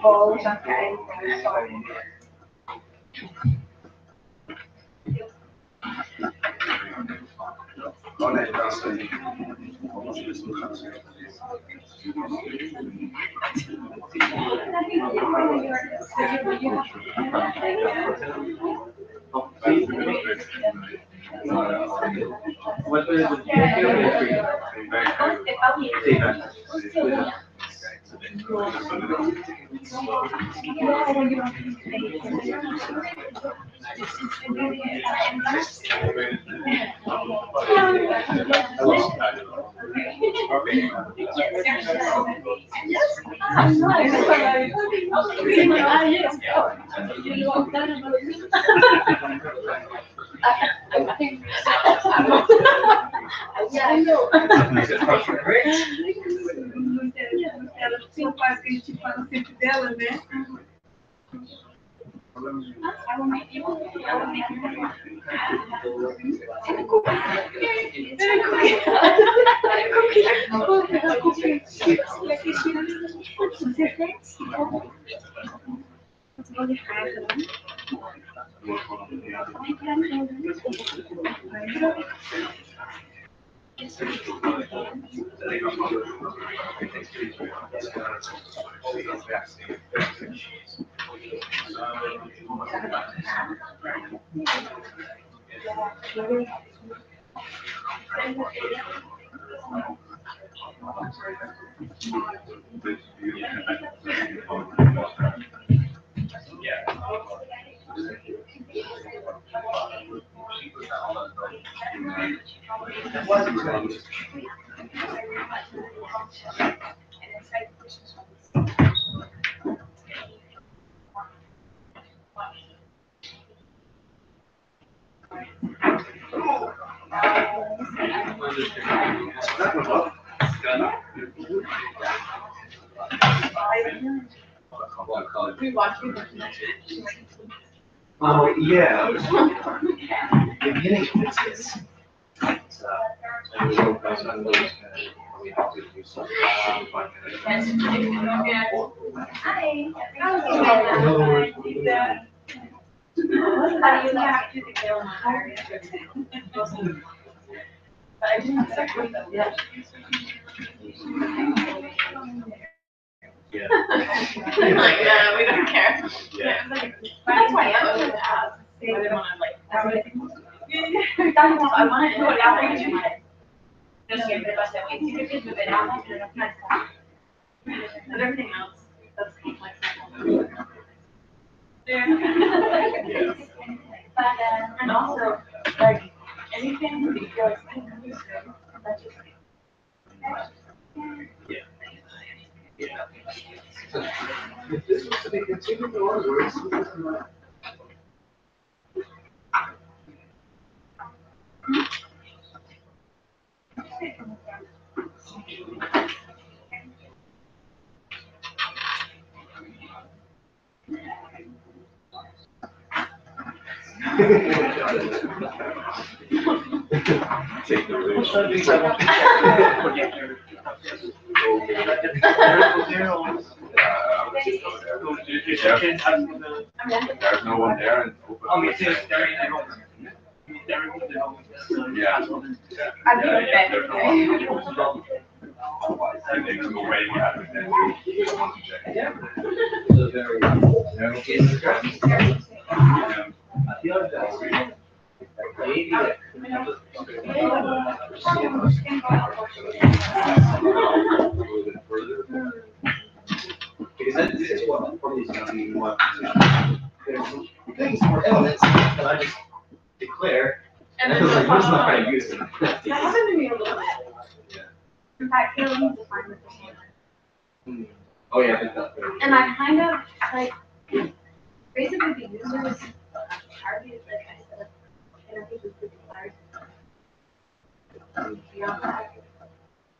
Bom, já cai. Ela tinha um pai que a gente fala sempre dela, né? Oh, yeah. The beginning of this is, and we wrote those on those, we have to do some, 5 minutes. In other words, yeah. Like, no, we don't care. Yeah. That's why I would ask. I didn't want to like. I want to know what happened to my. No siempre pasa. Sí que es verano, pero no está. But everything else, that's like. Yeah. And also, like, anything that feels inclusive, that's just. Yeah. Yeah. If this was to be continued or worse. Take the risk. There's no one there and open. Oh, me too. Yeah. I'd be okay. There's no one. And they can go way more happy than you don't want to check. Yeah. I feel like that's maybe because this is what probably is going to be more. There's things more elements that I just declare, and then like, what's not going to use them? That happened to me a little bit. In fact, feeling defined with this one. Oh yeah, I think that's very. And I kind of like basically the users target like I said, and I think it's pretty hard. Beyond that,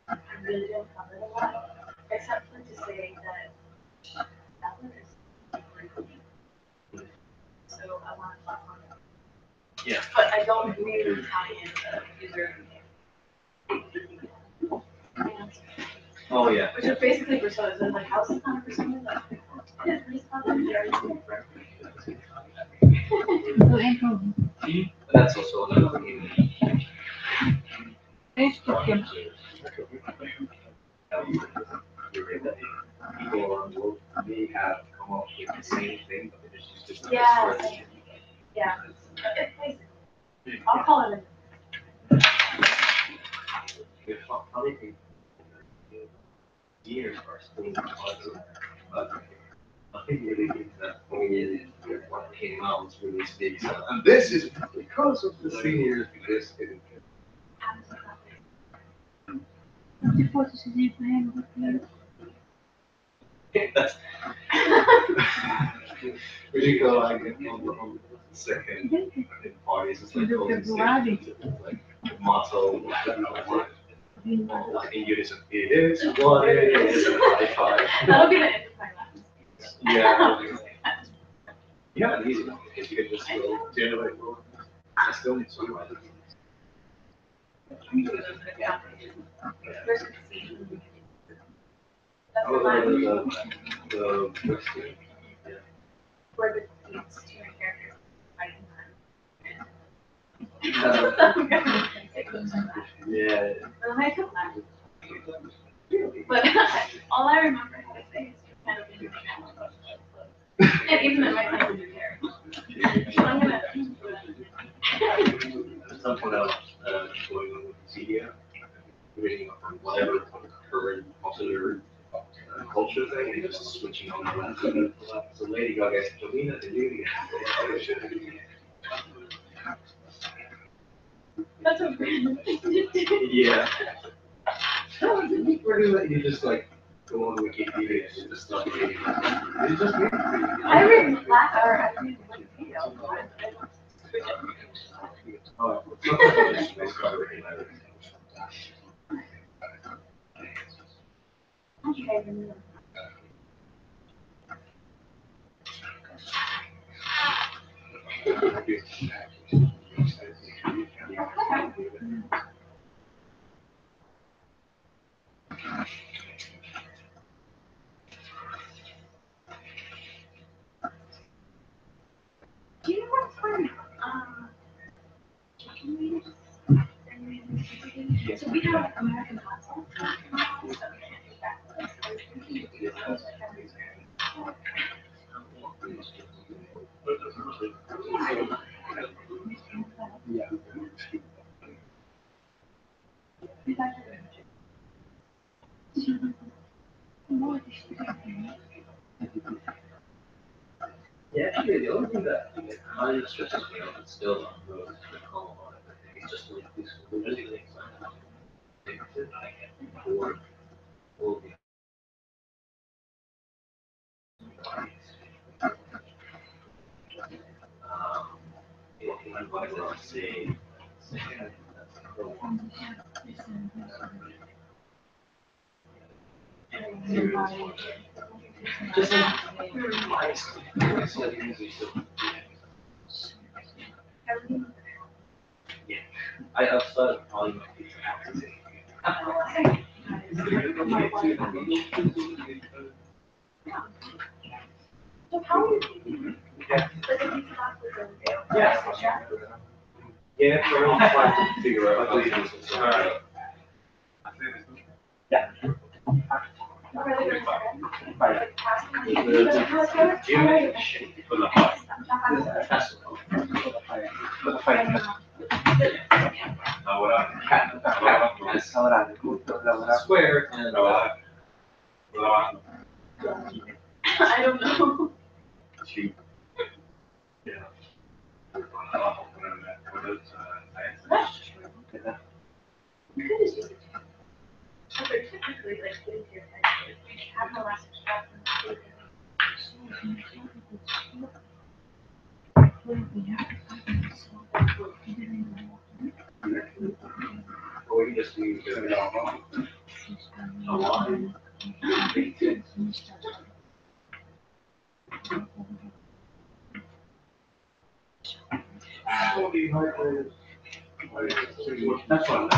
I really don't cover it a lot, except for to say that that one is so I want to talk on it. Yeah. But I don't really tie in the user. Oh yeah. Which is basically personas, and like how's this kind of persona that is responding very That's also another thing. People around the world may have come up with the same thing, but they just use different words. yeah. It's basic. I'll call it If funny thing, years are still positive, but nothing really is that only what came out was really big. So, and this is because of the seniors, because it. That's. We should go like on the second in parties, it's like closing stations, like motto, like in unison, it is what it is, high five. That'll be the end of my last. Yeah. You have an easy one, because you can just go generate more. I still need some other. There's a scene. That's Oh, the line the Western. where the two characters fighting. Yeah. Well, I come back. But all I remember is the thing is kind of being and even in my time in there. So I'm gonna. Someone else going on Wikipedia, reading on whatever current popular culture thing, and just switching on the left. So Lady Gaga is Jolina, the Julia. That's a random thing to do. Yeah. Where do you just like go on Wikipedia and just start reading? It's just me. I read Black or I read Wikipedia all the time. I don't switch it. Oh, sometimes I just start reading letters. Okay. Do you know what's fun? Chicken wings. So we have American hot sauce. Yeah, actually, the only thing that kind of stresses me out, it's still on the road, is the calm on everything. It's just like this, there's these things I can afford all the if I'm going to say, that's number one. Just like usually so. Yeah, I've started calling my pizza after. So how are you thinking? Yeah. But the pizza box was a real. Yeah. Yeah, so I'm trying to figure out how to use this. Yeah. Square and I don't know. You could just use it. But they're typically like put into your head. You have no last step. or you just use a line. That's what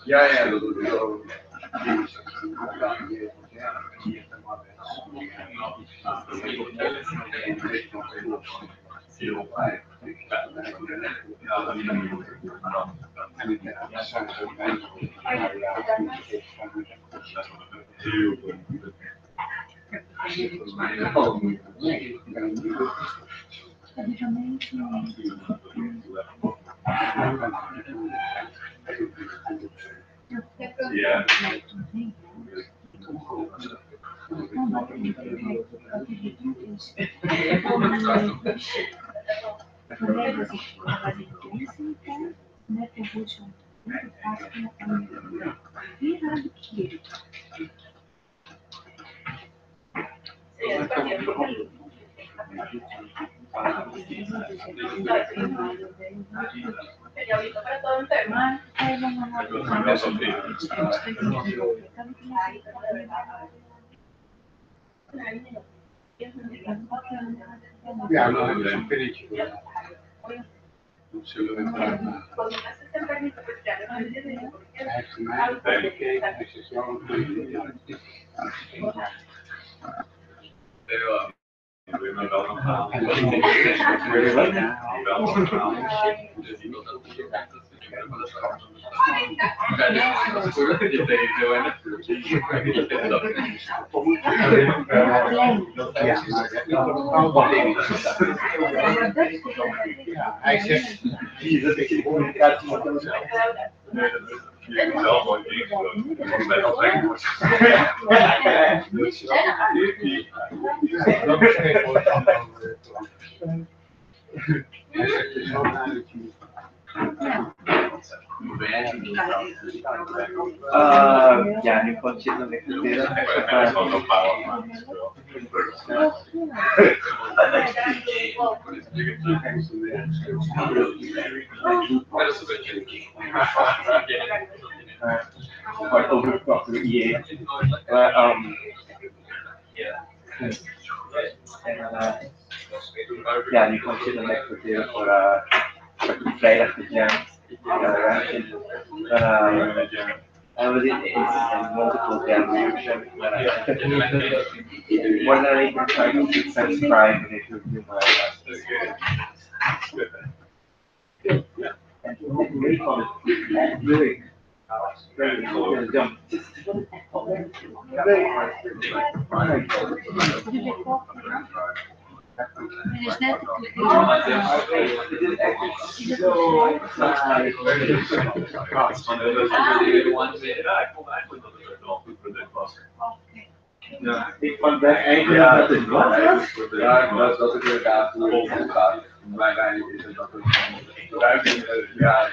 Ya, ya, lo Yeah. Ja, nou, een pinnetje. Zullen we het hij heeft mij gekeken, hij zegt ja, een goede. Ja, hij zegt, hier, ik hoor het uit iemand. Zelf ooit ingesproken. Dat bij dat trekken wordt. Dat is geen woord van hij zegt het zo naar het je. Ja, nu kon je dan expliciteren. Dat is gewoon een paar. Wordt overgebracht door IE. Ja, nu kon je dan expliciteren voor vrijdag dit jaar. En we zitten in multiple jams. One that I can try to subscribe and if you do my really jump. Er is net Ja, ik vond dat eigenlijk dat het was. Ja, dat is inderdaad hoe het gaat. Bij mij is het dat het ruimte, ja,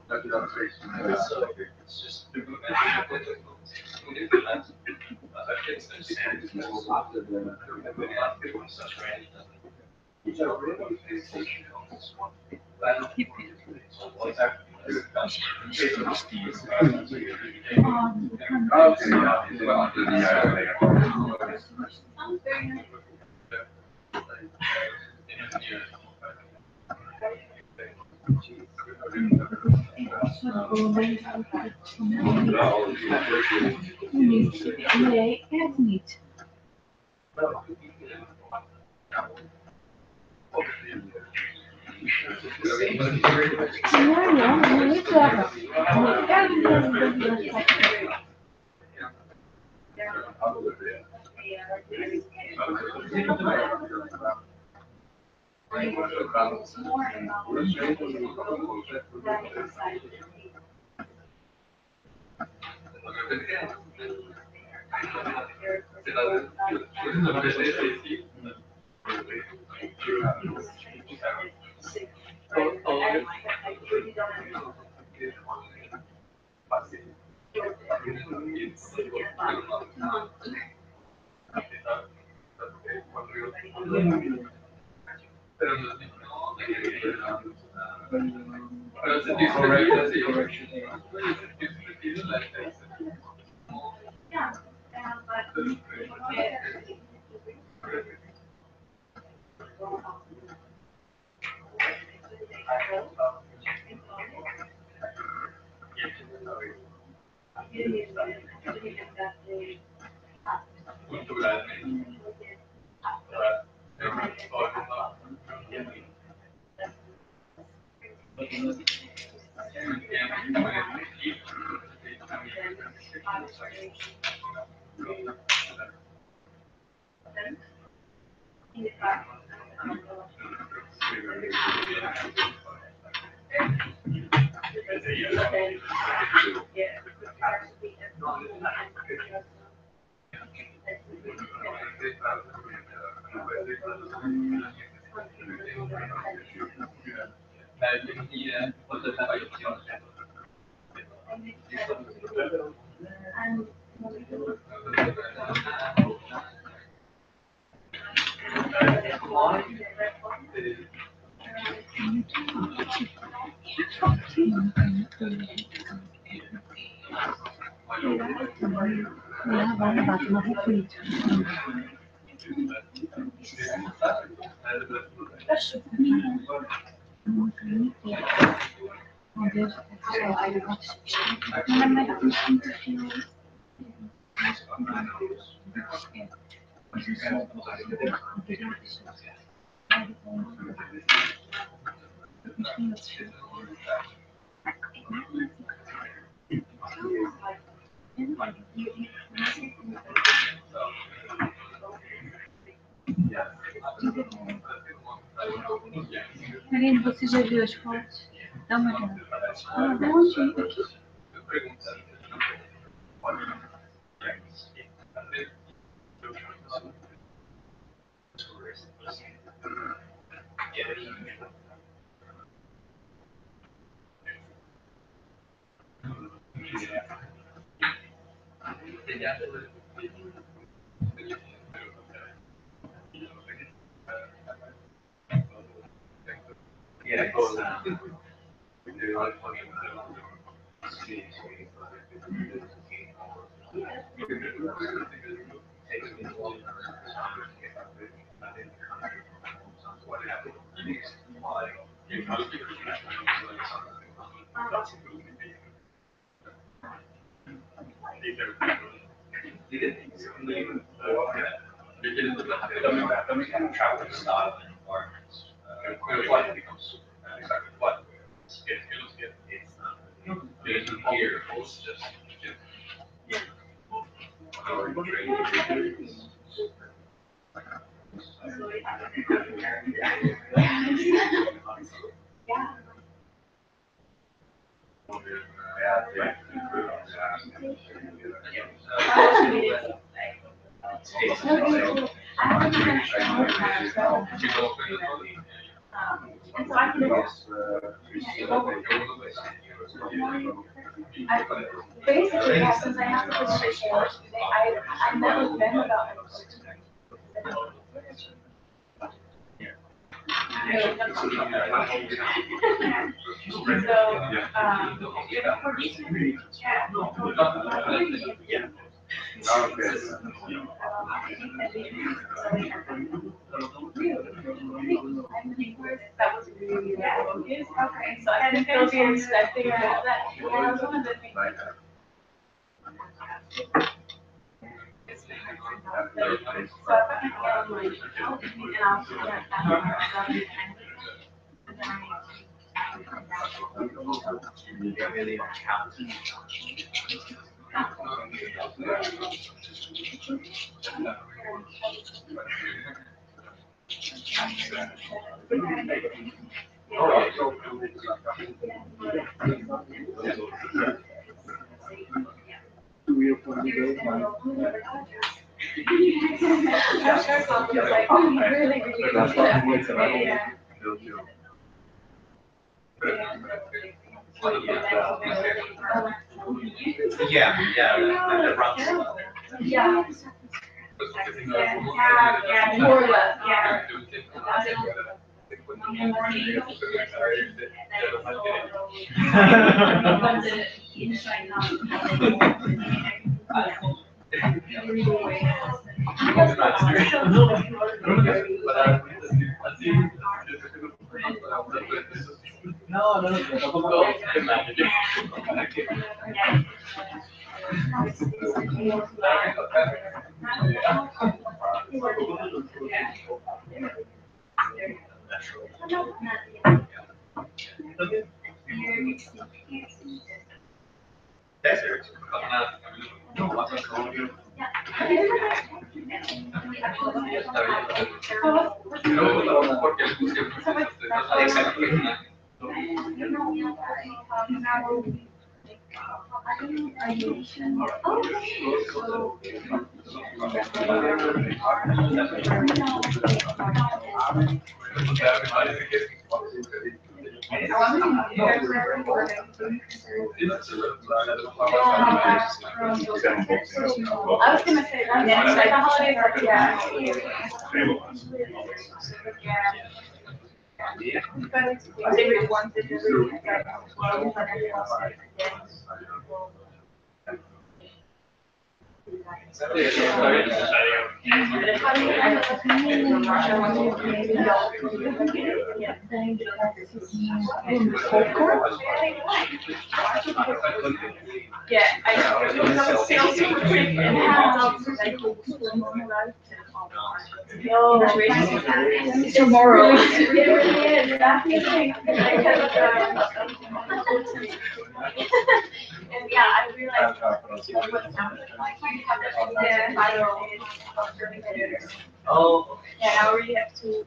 Dat je dan steeds Nee, echt niet. Ja, ja, dat moet ik zeggen. Ja, waarom wachten nog even niet? Want deze is al eigenlijk maar met misschien te veel. Misschien wat veel. Marina, você já viu as fotos? Dá uma olhada. Ah, dá um jeito aqui. And so I can basically, yeah, since I have to push this forward, I never been about it. That was really okay. So I think those were expecting that. Yeah, that was one of the things. So I put my hand on my account and I'll do that. I'm sure Pablo was like, oh, you really, really yeah. Yeah. Yeah, more or less, yeah. I was gonna say that, yeah, like the holidays, like, yeah. But it's, they really wanted to really, like, well, but everyone said, yeah, I was still super quick and it's tomorrow. It really is. That's the thing. And yeah, I realized what sounded like you have to viral. Oh. Yeah, now we have to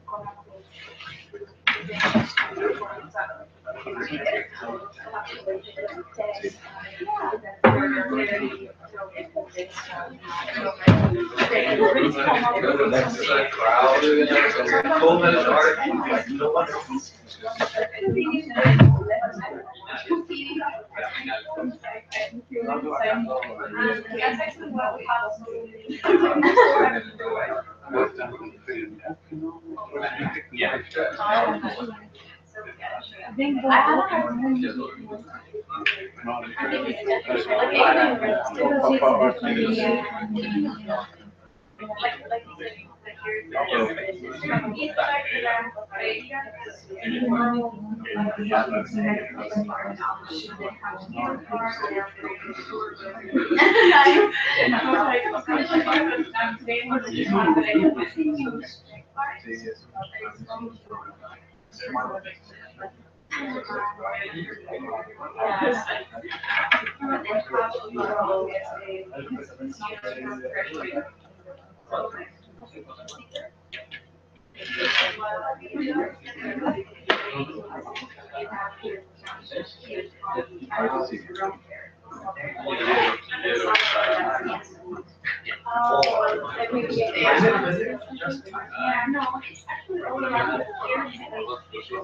Like maybe yeah, no, it's actually all around here.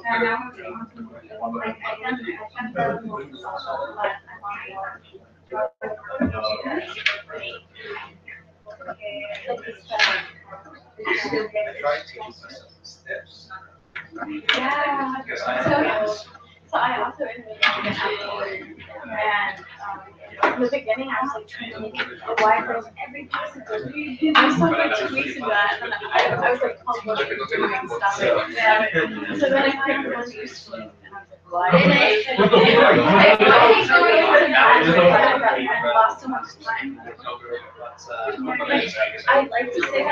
And now I can't tell you what it's all, but yeah. So I also ended up in and in the beginning I was like trying to make it a wide range every possibility. I saw like 2 weeks of that and I was like publishing and stuff. Yeah. So then I picked one useful and I was like, why? I lost so much time. I'd like to say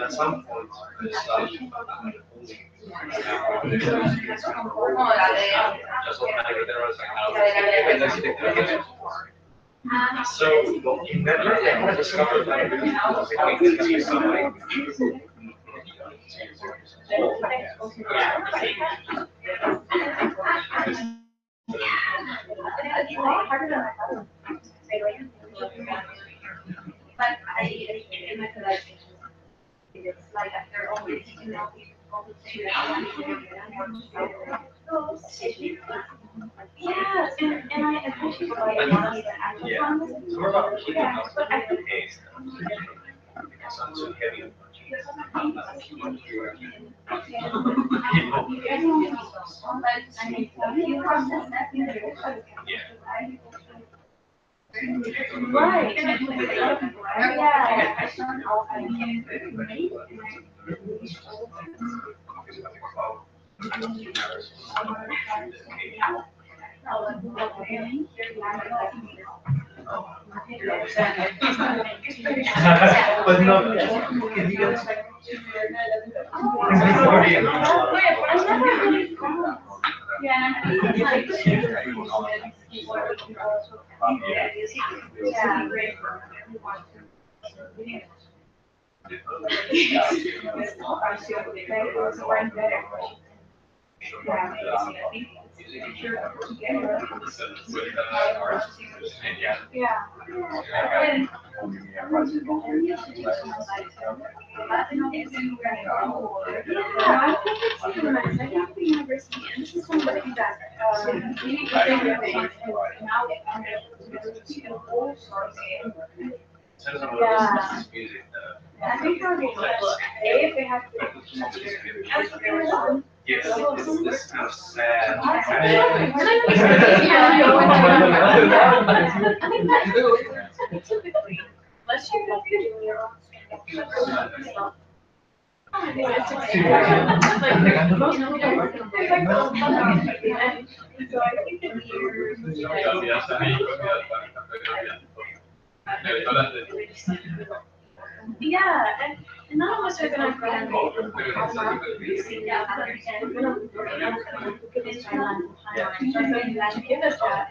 At some point, so in that way, I discovered that I can see somebody. but I it's like they're always, always yeah, and I appreciate why you want to act on this. So we're about keeping Yeah, up but I with the pace. Because I'm too heavy. right. Yeah, I don't know. But no, I think that would be helpful. If they have to. yes, it's this kind of sad. Typically, unless you're doing your own. Yeah, and none of us are gonna grant to give us that.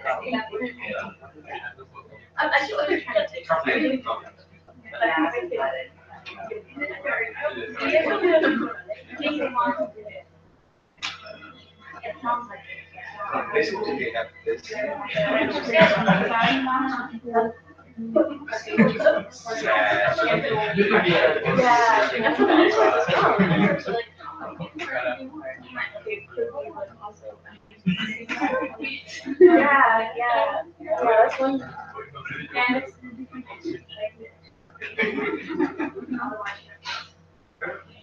I feel like they're trying to take. But I haven't been at it. It sounds like. Basically, they have this. Yeah, that's one. And it's.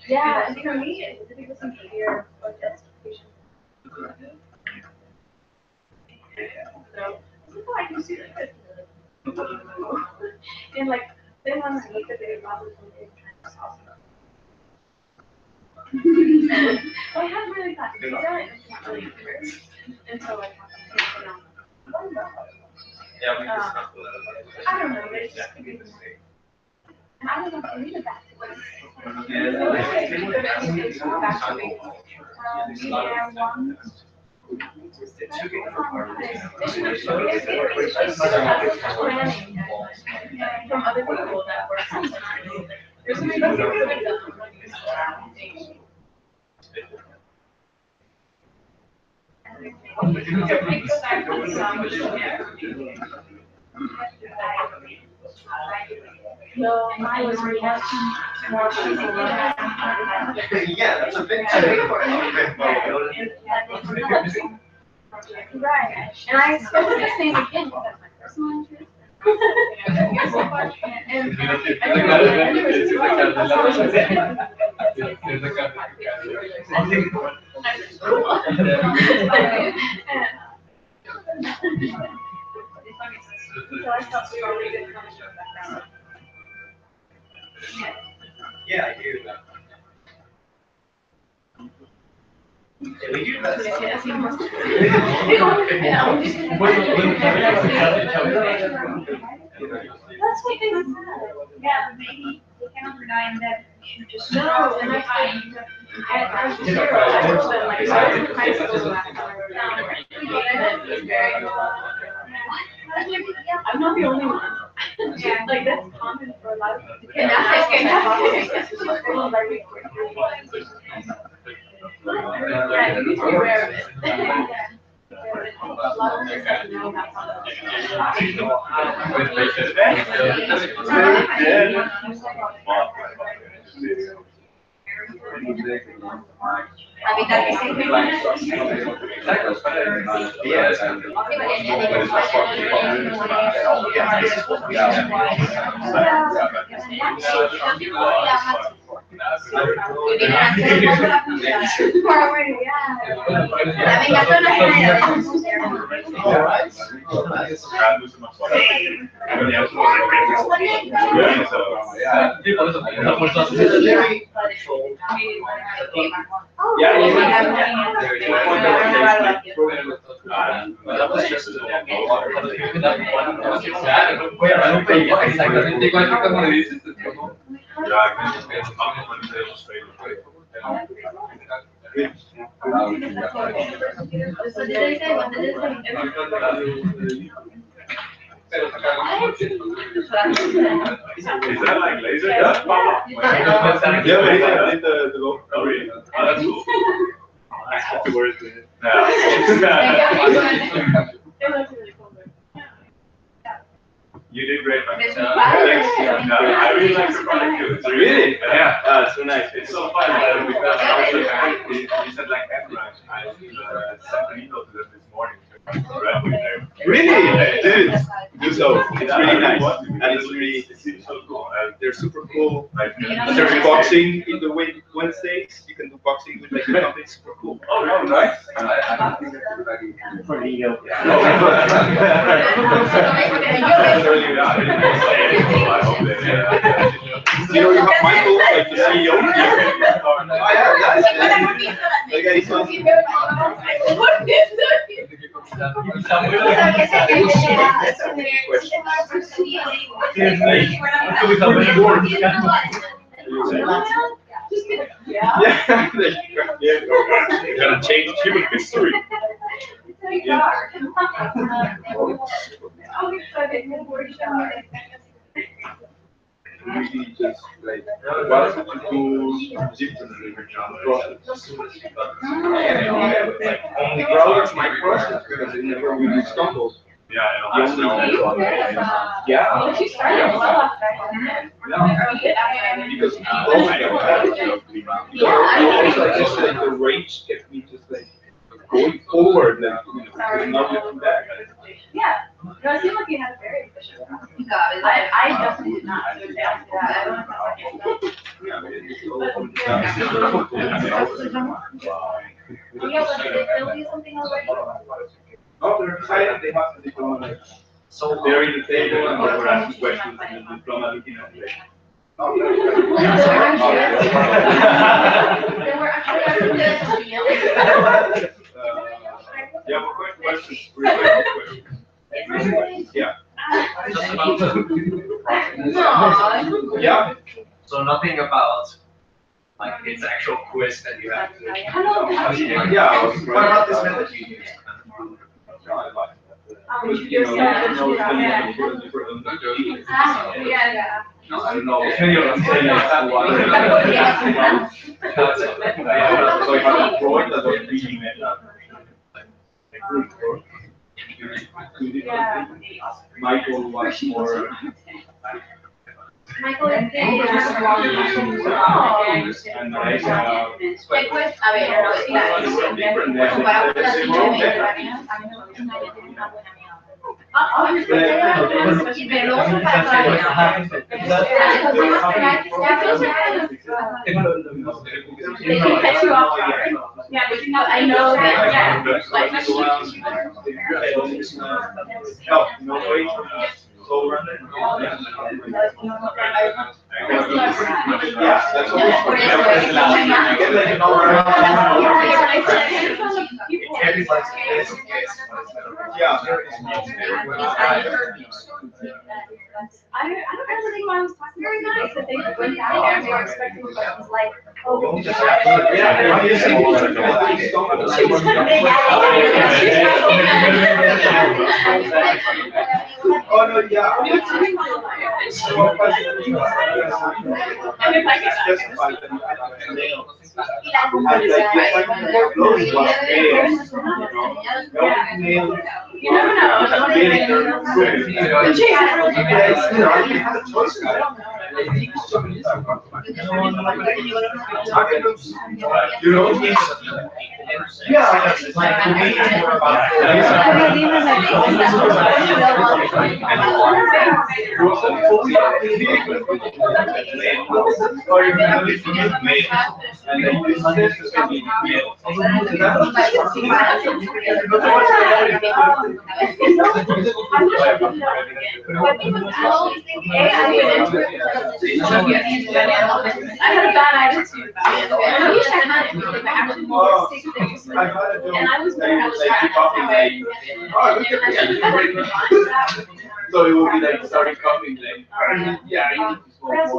Yeah, and for me, it's the biggest fear of justification. So, I can see that. And like, then when I look at it, I was I haven't really thought to do that, it's not really clear. And so I have to take it on. Yeah, we I don't know, but it's just could be. And I don't know if I read it back to what from other people that work sometimes. There's No, mine was reaction more people. Yeah, that's a big Right, and I expected the same again, because that's my personal interest. So I felt strongly good coming from that. Yeah, I hear that. Yeah, we do that. That's what they said. Yeah, but maybe they cannot rely on that. You just No, and I find, I was just zero, I told them, like, I was in high school last time I wrote down. It's very, I'm not the only one. Yeah. Like, that's common for a lot of people. Yeah, that's Yeah, you need to be aware of it. A lot of things that know about Exactamente igual que como dices. So did they say, what did they say? Is that like laser? Yeah, Pablo. Yeah, I did the logo. Oh, really? Oh, that's cool. I have to work with it. You did great, man. Thanks. I really like your product too. It's really? Yeah. It's so nice. It's so fun because you said like Emma. I sent an email to them this morning. Really? Dude, do so. It's really nice. And it's really, it's so cool. They're super cool. They're boxing in the Wednesdays. You can do boxing with like the company. Super cool. Oh, no, nice. I don't think that's everybody. For Leo. You know, you have Michael, like the CEO. Oh, yeah, nice. Like, I saw. You gotta change human history. Really just like what to do differently process. Like only products my process because it never really stumbles. Yeah, I know. Yeah. Because also I just like the range kept me just like going forward, like not looking back. Yeah, no, it seemed like you had a very efficient process. I definitely did not. So yeah, I don't Oh, they're excited. They have the diploma. Like, so they're in the table and they were asking questions and the diploma looking at me. Oh, They were actually yeah, what questions? Really questions. Yeah. No. Yeah. So nothing about like its actual quiz that you have to. Yeah. What about this method you use? You know, Yeah. no, I don't know. It's medio racista, so I have a drawing that was really meta. Yeah. Michael was more. Michael is And I Después, a ver, y de los Yeah, but you know, I know that, yeah. Like, I don't really think mine was talking very nice. That they went down there and they were expecting what it was like, oh, Oh, no, yeah. You never know. You know, yeah, it's like to me, it's more about. Or you can only forget males, and then you suggest to be males. I had a bad attitude about it. I wish I had it because I actually wanted to stick things. And I was very much So it would be like starting coming like, yeah, and now I have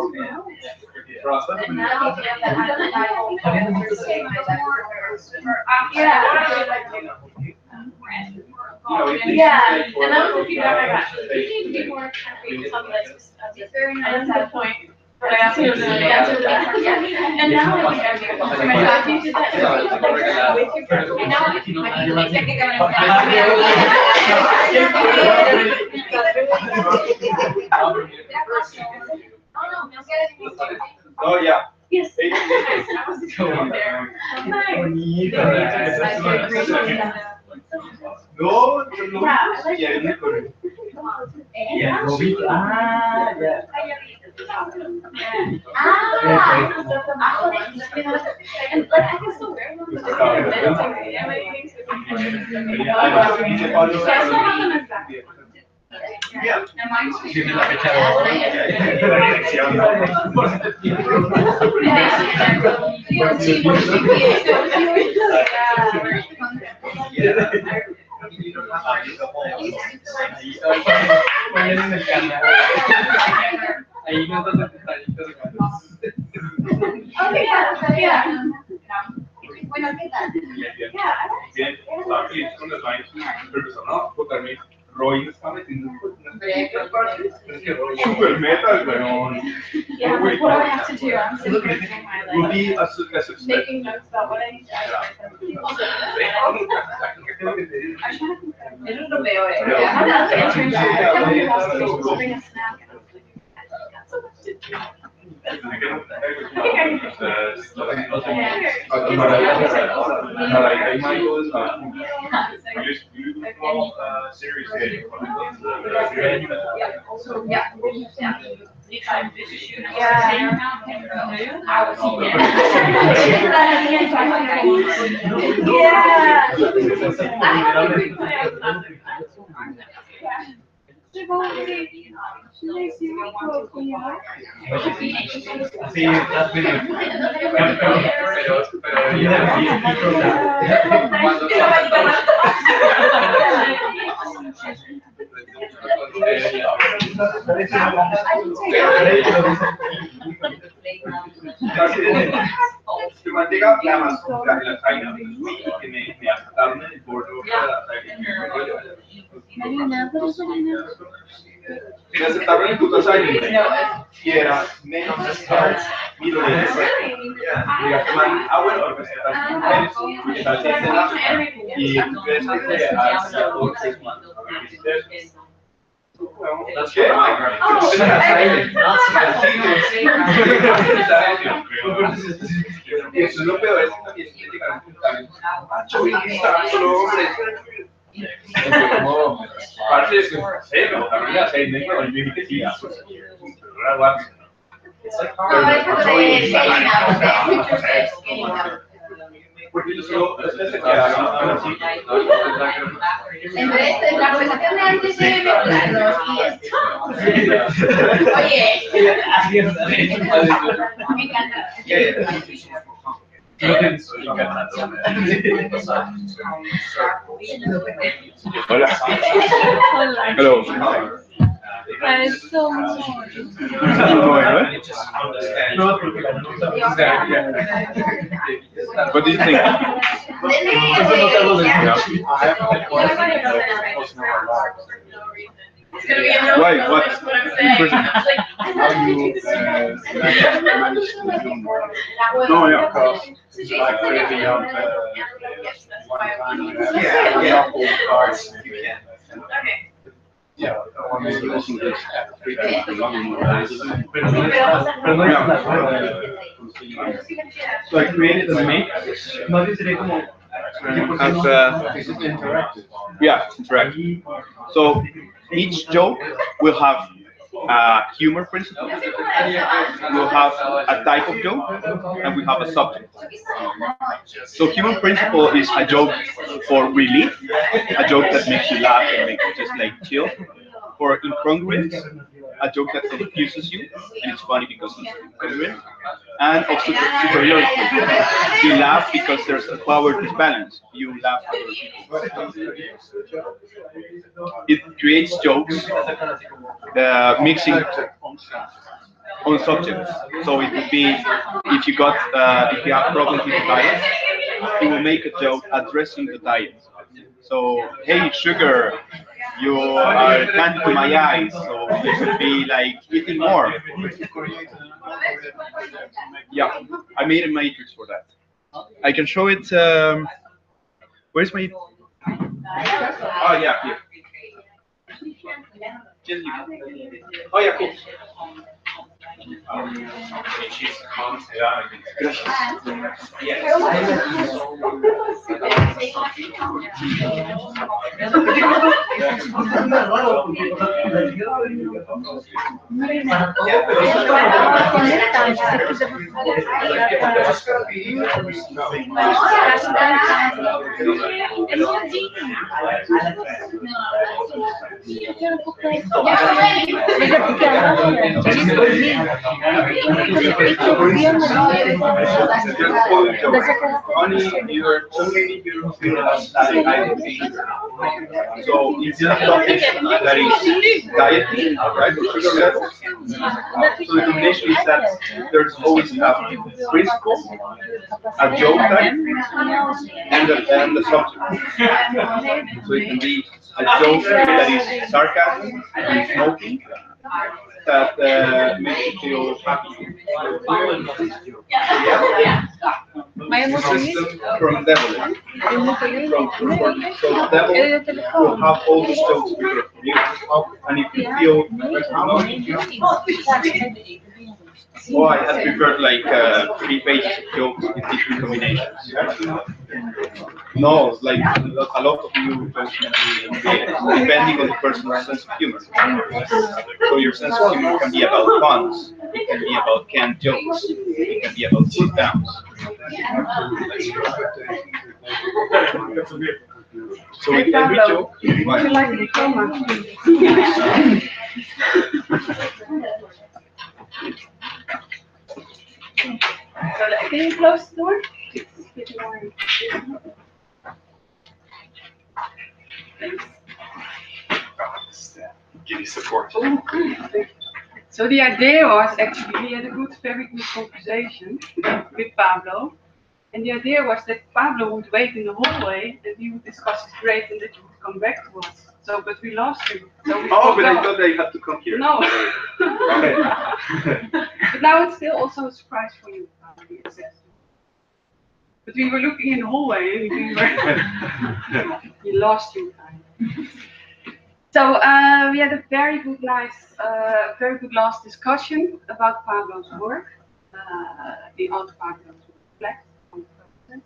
yeah, and I was looking at my gosh, you need to be more concrete, something that's very nice at a point. But I also don't know, that's really hard, yeah. And now I think I'm gonna, my doctor did that. And now I think Oh, yeah. yes. I was there. No, Yeah, I like yeah, it. yeah. And like I can still wear them, but they're military. Am I eating so Yeah. Okay, yeah. Bueno, ¿qué tal? Bien, aquí es una vaina supervisor, ¿no? Porque mi Roy está metiendo super metal, weón. Yeah, like what do I have to do? I'm sitting here doing my Would like be a success. making notes about what I need to ask. Eso es lo peor. I'm not the internship. Bring a snack. Sí, estás bien. Que mantenga la más la vaina que me aceptaron en el foro de la Marina, what is Marina? Si aceptaron en tu assignment, y era menos stars, middle age. Digas, man, bueno, pues estás mujeres, estás y ves que ¿qué? Y eso es lo peor, es que también se llegaron a comentarios. Macho, y está solo hombres. Parte de su cero, también la seis, no hay que sí, porque yo solo se quedaron así. Entonces, la cuestión de antes de vernos y esto. Oye, me encanta. Hola. Hello. Hello. So What do you think? Why? What? How you manage to do more? No, yeah, because like creating out one time, couple cards, you can. Yeah, one is using this so I created a matrix. Yeah, interactive. So each joke will have a humor principle, we'll have a type of joke, and we have a subject. So humor principle is a joke for relief, a joke that makes you laugh and makes you just like chill. For incongruence, a joke that confuses you and it's funny because it's incongruent. And of superiority, you laugh because there's a power disbalance. You laugh at other people. It creates jokes mixing on subjects. So it would be if you have problems with the diet, you will make a joke addressing the diet. So hey sugar, you are candy to my eyes, so you should be like eating more. Yeah, I made a matrix for that. I can show it. Where's my? Oh yeah, here. Oh yeah, cool. So it's a topic that is dieting, right? Or sugar levels. So the combination is that there's always a principle, a joke type, and the subject. So it can be a joke that is sarcasm and smoking that makes you feel happy. Yeah. System from devil. So the devil will have all the jokes because of you. And if you feel oh, I had prepared like 3 pages of jokes in different combinations. No, like a lot of you depending on the person's sense of humor. So your sense of humor can be about puns, it can be about canned jokes, it can be about sit downs. So with every joke, Would you like a diploma? Can you close the door? Give you support. So the idea was actually we had a very good conversation with Pablo, And the idea was that Pablo would wait in the hallway and he would discuss his grade and that he would come back to us. So, but we lost him. So we Oh, but I forgot. thought they had to come here. No. But now it's still also a surprise for you. But we were looking in the hallway and we were we lost you. So we had a very good, very good last discussion about Pablo's work. The art Pablo's reflect on the process.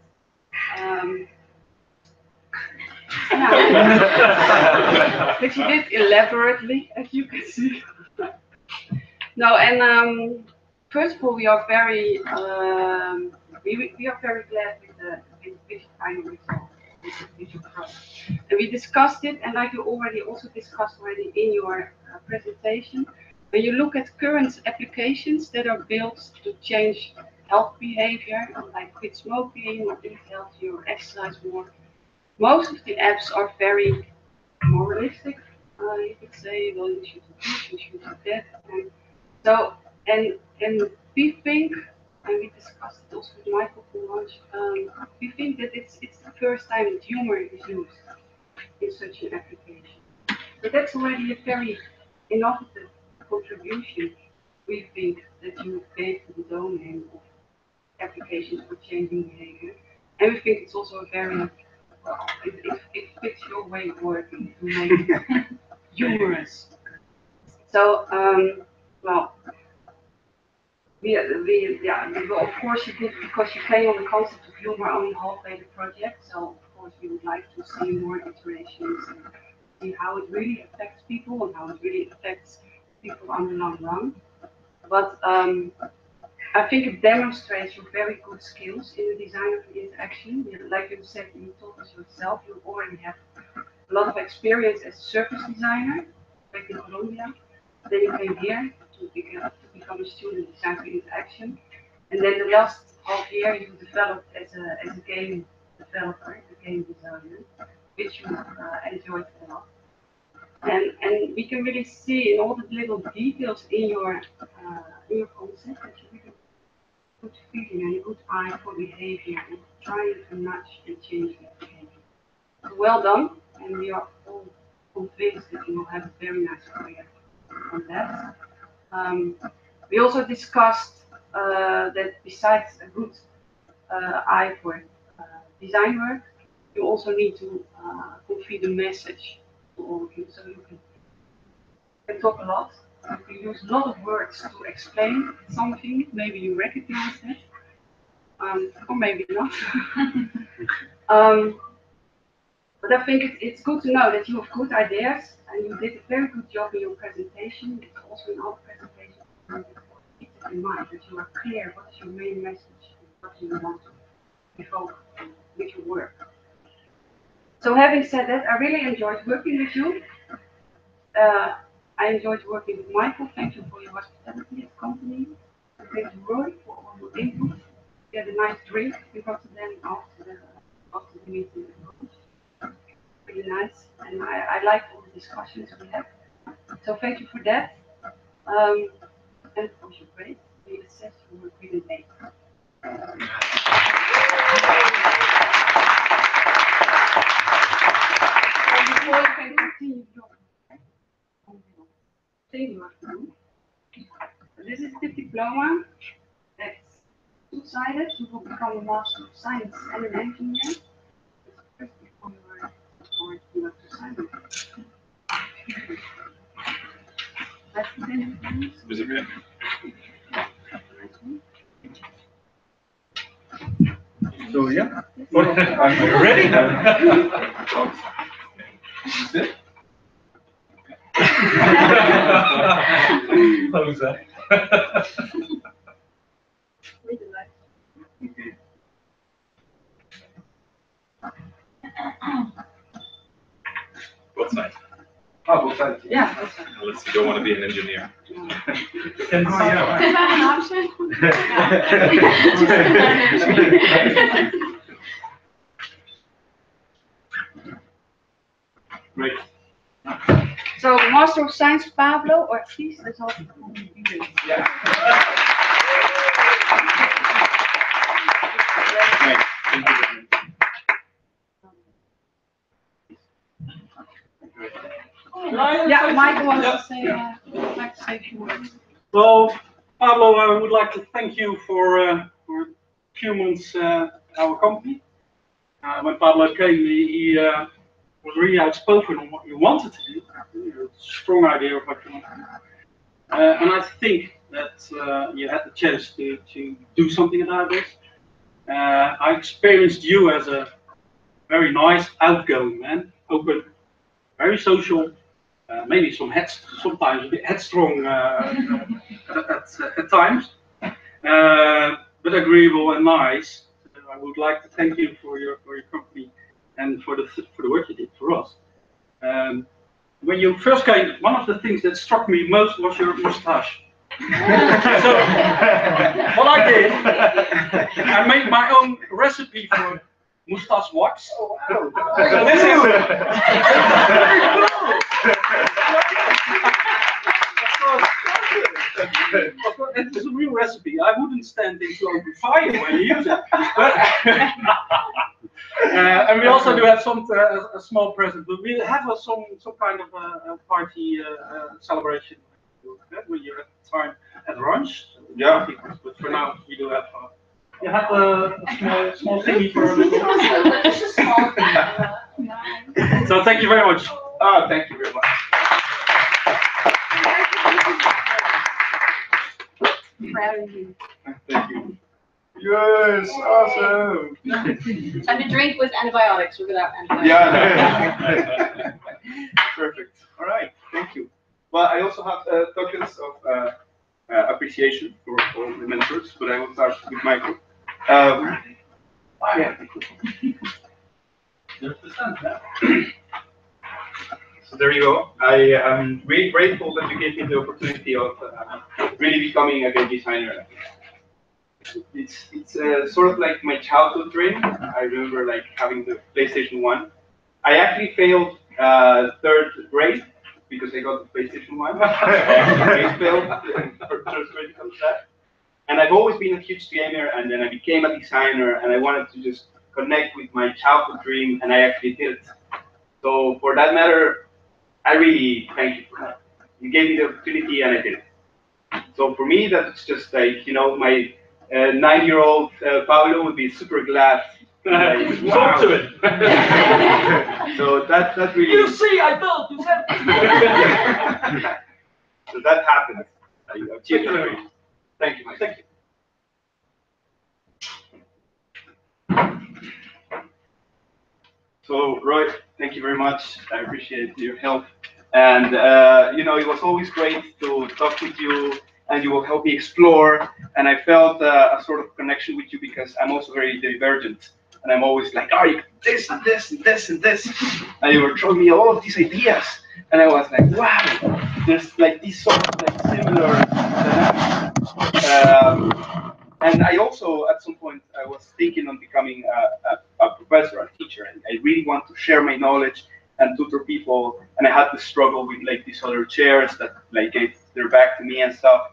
Yeah. Which he did elaborately, as you can see. No, and first of all, we are very we are very glad with the final result, with the visual product. And we discussed it, and like you already also discussed already in your presentation, when you look at current applications that are built to change health behavior, like quit smoking or eat healthy or exercise more, most of the apps are very moralistic. You could say, well, you should do this, you should do that. And so, and we think, and we discussed it also with Michael for lunch, we think that it's the first time that humor is used in such an application. So that's already a very innovative contribution, we think, that you gave to the domain of applications for changing behavior. And we think it's also a very, well, it fits your way of working to make it humorous. So, well, well, of course you did, because you came on the concept of humor only halfway the project, so of course we would like to see more iterations and see how it really affects people and how it really affects people on the long run. But I think it demonstrates your very good skills in the design of the interaction. Like you said, you told us yourself, you already have a lot of experience as a surface designer back in Colombia. Then you came here to become a student design for interaction. And then the last half year you developed as a game developer, a game designer, which you enjoyed a lot. And we can really see in all the little details in your concept that you really good feeling and a good eye for behavior and trying to nudge and change that behavior. So well done, and we are all convinced that you will have a very nice career on that. We also discussed that besides a good eye for design work, you also need to convey the message to all of you, so you can talk a lot. You can use a lot of words to explain something. Maybe you recognize that, or maybe not. But I think it's good to know that you have good ideas and you did a very good job in your presentation. It's also in our presentation. Keep it in mind that you are clear what is your main message and what you want to evoke with your work. So having said that, I really enjoyed working with you. I enjoyed working with Michael. Thank you for your hospitality at the company. And thank you, Roy, for all your input. We had a nice drink. We got to them after the meeting. Really nice, and I liked all the discussions we had. So thank you for that. And of course, you're great. We assess your work really late. So before you can continue your thing you have to do. This is the diploma. That's two-sided. You will become a Master of Science and an engineer. First, before you have to sign it. Is it good? So yeah. Are you ready? Is it? What was that? Okay. Both sides. Oh, both sides. Yeah. Unless you don't want to be an engineer. Can see how Is that an option? Great. So Master of Science Pablo, or please, let's all Yeah. Great. Michael wants to say, like to say a few words. Well, Pablo, I would like to thank you for a few months our company. When Pablo came, he was really outspoken on what you wanted to do. A strong idea of what you wanted to do. And I think that you had the chance to do something about this. I experienced you as a very nice, outgoing man, open, very social, maybe sometimes a bit headstrong at times, but agreeable and nice. I would like to thank you for your company and for the work you did for us. When you first came, one of the things that struck me most was your moustache. So what I did, I made my own recipe for moustache wax. Oh, wow. So this is it is a real recipe. I wouldn't stand into open fire when you use it. But, and we also do have a small present, but we have some kind of a party celebration when you're at the time at lunch. Yeah. But for now, we do have. You have a small thingy for a little. So thank you very much. Oh, thank you very much. Proud of you. Thank you. Yes, awesome. Time to drink with antibiotics or without antibiotics. Yeah. Perfect. All right. Thank you. Well, I also have tokens of appreciation for all the mentors, but I will start with Michael. Yeah. So there you go. I am really grateful that you gave me the opportunity of really becoming a game designer. It's sort of like my childhood dream. I remember like having the PlayStation 1. I actually failed third grade because I got the PlayStation 1. I failed third grade because of that. And I've always been a huge gamer, and then I became a designer, and I wanted to just connect with my childhood dream, and I actually did it. So for that matter, I really thank you for that. You gave me the opportunity, and I did it. So for me, that's just like, you know, my 9-year-old Pablo would be super glad. Like, wow. Talk to it. So that really. You see, I built. You said. So that happened. I achieved it. Thank you, Mike. Thank you. So, Roy, thank you very much. I appreciate your help. And, you know, it was always great to talk with you, and you will help me explore. And I felt a sort of connection with you because I'm also very divergent. And I'm always like, oh, you this and this and this and this. And you were showing me all of these ideas. And I was like, wow, there's like these sort of like similar dynamics. And I also, at some point, I was thinking on becoming a professor, a teacher, and I really want to share my knowledge and tutor people. And I had to struggle with like these other chairs that like gave their back to me and stuff.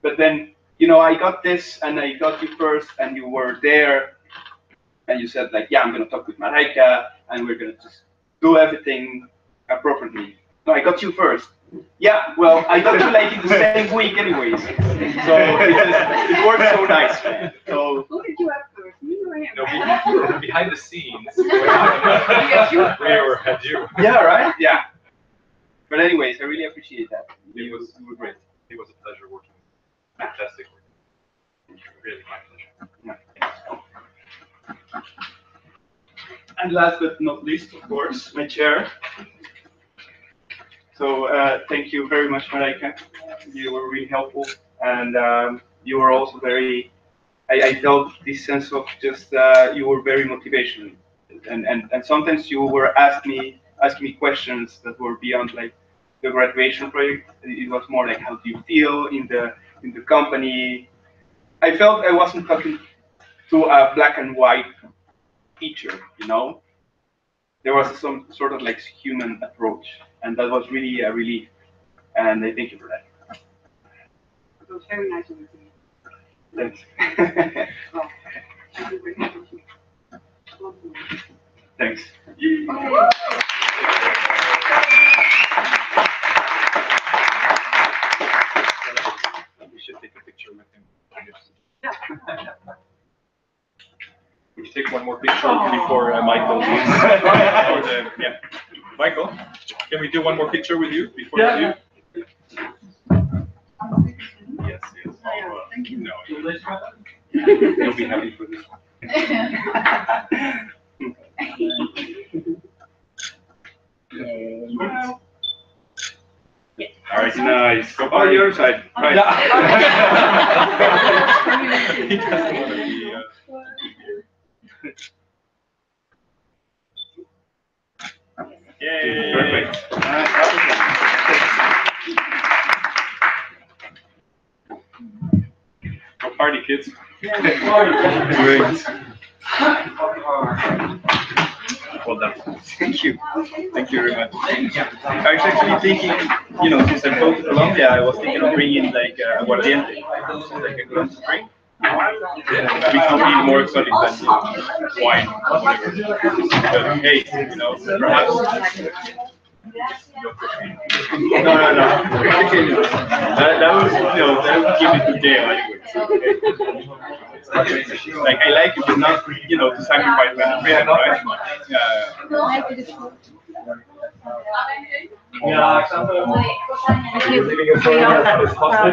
But then, you know, I got this, and I got you first, and you were there, and you said like, yeah, I'm gonna talk with Marika, and we're gonna just do everything appropriately. No, I got you first. Yeah, well, I got you like in the same week anyways. So it worked so nice. So Who did you have first? Me or him? No, behind the scenes. We had you. yeah, right? Yeah. But anyways, I really appreciate that. You were great. It was a pleasure working with you. Fantastic work. Really my pleasure. Yeah. And last but not least, of course, my chair. So thank you very much, Marika. You were really helpful, and you were also very. I felt this sense of just you were very motivational, and sometimes you were asking me questions that were beyond like the graduation project. It was more like, how do you feel in the company? I felt I wasn't talking to a black and white teacher, you know. There was some sort of like human approach, and that was really a relief. And I thank you for that. It was very nice of you. Thanks. Well, thank you very much. Thanks. Okay. take one more picture before Michael leaves. Yeah. Michael, can we do one more picture with you before you leave? Yes, yes. Thank you. No, you'll be happy for this one. All right, nice. Go by the other side. Right. He doesn't want to be. Yay! Perfect. Go party, kids. Great. Well done. Thank you. Thank you very much. I was actually thinking, since I'm going to Colombia, I was thinking of bringing like aguardiente, so like a glass of drink. Which would be more exotic than wine or whatever. But hey, perhaps. No. That would give me to jail anyway. So, okay. Like I like it, but not to sacrifice my freedom, right?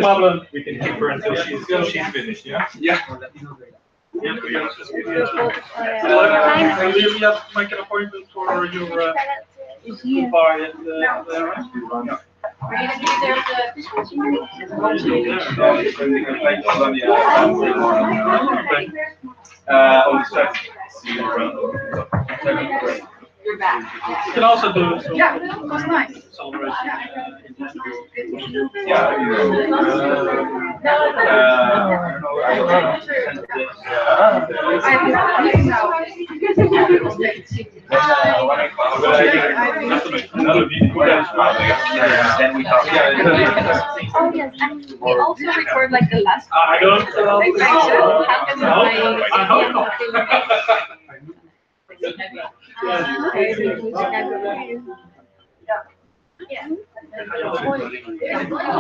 Pablo, we can keep her until she's finished, yeah? Yeah. And we have to make an appointment for your bar at the restaurant. You can also do it. Yeah, that was nice. Celebration. Another meeting. Then we talk. Oh yes, and we also record like the last I don't. like so happens I hope not.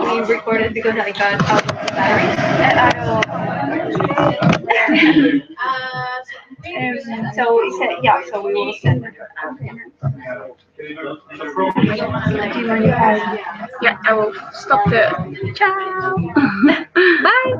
we recorded because I got out of the battery. So we said, yeah, so we will send it. Yeah, I will stop the. Ciao. Bye.